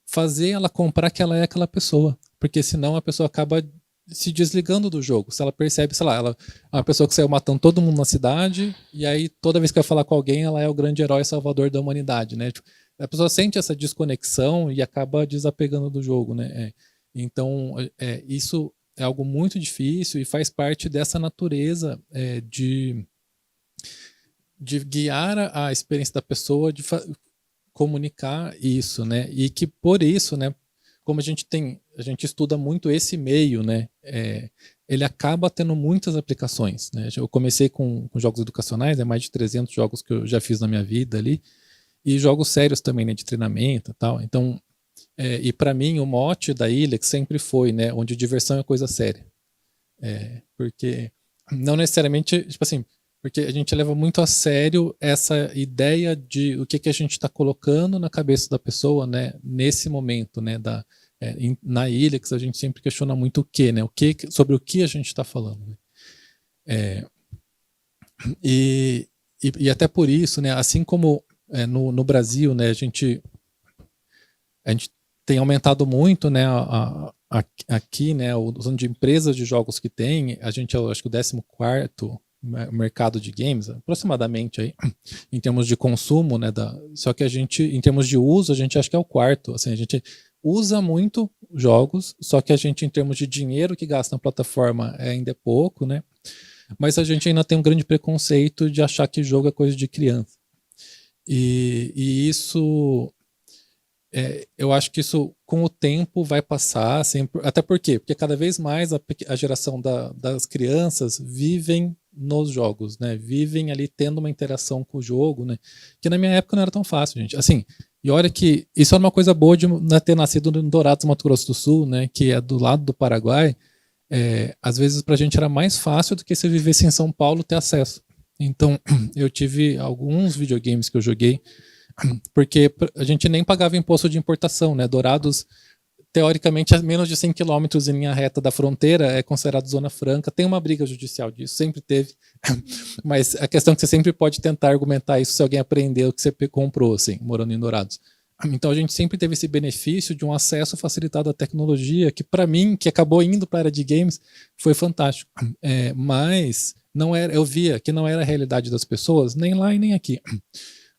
fazer ela comprar que ela é aquela pessoa. Porque senão a pessoa acaba se desligando do jogo. Se ela percebe, sei lá, ela é uma pessoa que saiu matando todo mundo na cidade e aí toda vez que vai falar com alguém, ela é o grande herói salvador da humanidade, né? Tipo, a pessoa sente essa desconexão e acaba desapegando do jogo, né? Então, isso é algo muito difícil e faz parte dessa natureza de guiar a experiência da pessoa, de comunicar isso, né? E que por isso, né, como a gente estuda muito esse meio, né, ele acaba tendo muitas aplicações, né? Eu comecei com jogos educacionais, mais de 300 jogos que eu já fiz na minha vida ali, e jogos sérios também, né, de treinamento e tal. Então, e para mim o mote da Ilex sempre foi, né, onde diversão é coisa séria. Porque não necessariamente, tipo assim, porque a gente leva muito a sério essa ideia de o que a gente está colocando na cabeça da pessoa, né, nesse momento, né, na Ilex a gente sempre questiona muito o que, né, sobre o que a gente está falando. Né? E até por isso, né, assim como no Brasil, né, a gente tem aumentado muito, né, aqui, né, o número de empresas de jogos que tem, a gente é, acho que o 14º mercado de games, aproximadamente aí, em termos de consumo, né, só que a gente, em termos de uso, a gente acha que é o quarto, assim, a gente usa muito jogos, só que a gente, em termos de dinheiro que gasta na plataforma, ainda é pouco, né, mas a gente ainda tem um grande preconceito de achar que jogo é coisa de criança, e isso, eu acho que isso, com o tempo, vai passar, assim, até porque cada vez mais a geração das crianças vivem nos jogos, né? Vivem ali tendo uma interação com o jogo, né? Que na minha época não era tão fácil, gente. Assim, e olha que isso é uma coisa boa de ter nascido no Dourados, Mato Grosso do Sul, né? Que é do lado do Paraguai. Às vezes pra gente era mais fácil do que se vivesse em São Paulo ter acesso. Então, eu tive alguns videogames que eu joguei, porque a gente nem pagava imposto de importação, né? Dourados, teoricamente, a menos de 100 quilômetros em linha reta da fronteira é considerado zona franca. Tem uma briga judicial disso, sempre teve. Mas a questão é que você sempre pode tentar argumentar isso se alguém aprendeu o que você comprou, assim, morando em Dourados. Então a gente sempre teve esse benefício de um acesso facilitado à tecnologia, que para mim, que acabou indo para a área de games, foi fantástico. Mas não era, eu via que não era a realidade das pessoas, nem lá e nem aqui.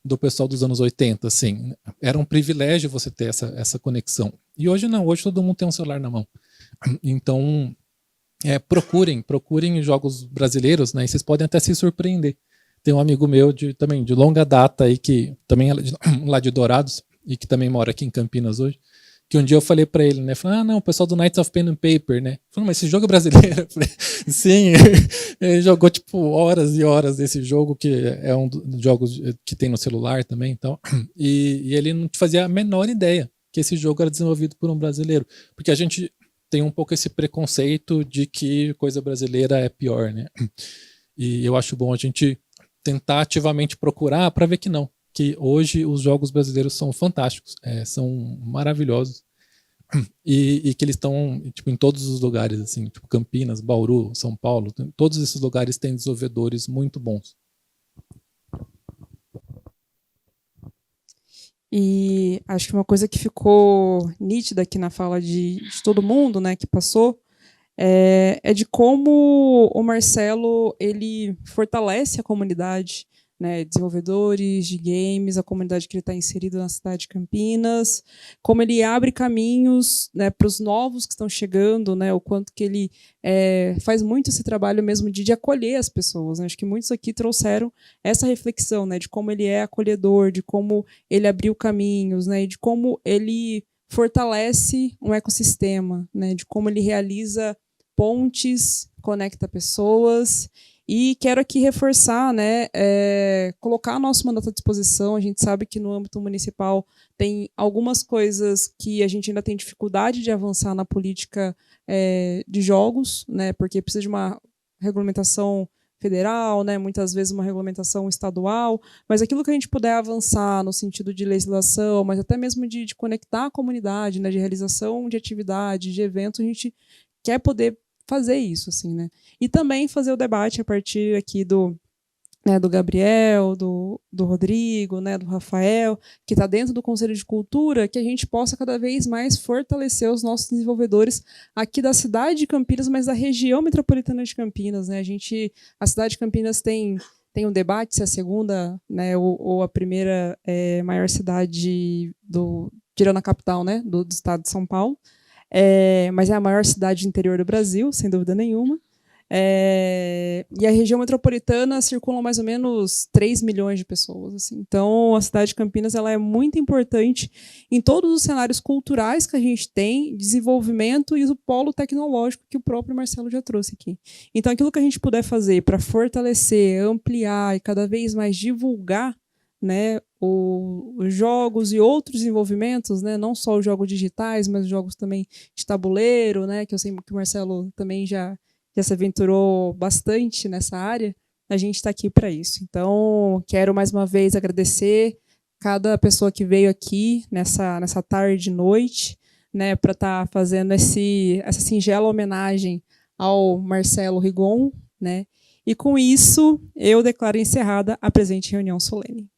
Do pessoal dos anos 80, assim, era um privilégio você ter essa conexão. E hoje não, hoje todo mundo tem um celular na mão. Então, procurem jogos brasileiros, né? E vocês podem até se surpreender. Tem um amigo meu também de longa data aí, que também é lá de Dourados, e que também mora aqui em Campinas hoje, que um dia eu falei pra ele, né? Falei, não, o pessoal do Knights of Pen and Paper, né? Falei, mas esse jogo é brasileiro? Eu falei, sim, ele jogou tipo horas e horas desse jogo, que é um dos jogos que tem no celular também, então, e ele não fazia a menor ideia que esse jogo era desenvolvido por um brasileiro, porque a gente tem um pouco esse preconceito de que coisa brasileira é pior, né? E eu acho bom a gente tentar ativamente procurar para ver que não. Que hoje os jogos brasileiros são fantásticos, são maravilhosos, e que eles estão tipo, em todos os lugares, assim, tipo Campinas, Bauru, São Paulo, todos esses lugares têm desenvolvedores muito bons. E acho que uma coisa que ficou nítida aqui na fala de todo mundo, né, que passou, é de como o Marcelo ele fortalece a comunidade, né, desenvolvedores de games, a comunidade que ele está inserido na cidade de Campinas, como ele abre caminhos, né, para os novos que estão chegando, né, o quanto que ele faz muito esse trabalho mesmo de acolher as pessoas. Né? Acho que muitos aqui trouxeram essa reflexão, né, de como ele é acolhedor, de como ele abriu caminhos, né, e de como ele fortalece um ecossistema, né, de como ele realiza pontes, conecta pessoas. E quero aqui reforçar, né, colocar nosso mandato à disposição. A gente sabe que no âmbito municipal tem algumas coisas que a gente ainda tem dificuldade de avançar na política de jogos, né, porque precisa de uma regulamentação federal, né, muitas vezes uma regulamentação estadual, mas aquilo que a gente puder avançar no sentido de legislação, mas até mesmo de conectar a comunidade, né, de realização de atividades, de eventos, a gente quer poder fazer isso, assim, né? E também fazer o debate a partir aqui do Gabriel, do Rodrigo, né, do Rafael, que está dentro do Conselho de Cultura, que a gente possa cada vez mais fortalecer os nossos desenvolvedores aqui da cidade de Campinas, mas da região metropolitana de Campinas, né? A cidade de Campinas tem um debate se a segunda, né, ou a primeira maior cidade tirando a capital, né, do estado de São Paulo, mas é a maior cidade do interior do Brasil, sem dúvida nenhuma. E a região metropolitana circulam mais ou menos 3 milhões de pessoas. Assim. Então, a cidade de Campinas ela é muito importante em todos os cenários culturais que a gente tem, desenvolvimento e o polo tecnológico que o próprio Marcelo já trouxe aqui. Então, aquilo que a gente puder fazer para fortalecer, ampliar e cada vez mais divulgar, né, os jogos e outros desenvolvimentos, né, não só os jogos digitais, mas os jogos também de tabuleiro, né, que eu sei que o Marcelo também já se aventurou bastante nessa área, a gente está aqui para isso. Então, quero mais uma vez agradecer cada pessoa que veio aqui nessa tarde e noite, né, para estar fazendo essa singela homenagem ao Marcelo Rigon, né, e com isso eu declaro encerrada a presente reunião solene.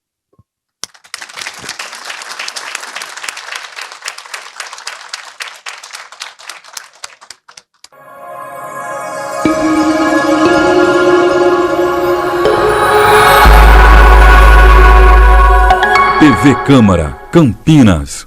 TV Câmara, Campinas.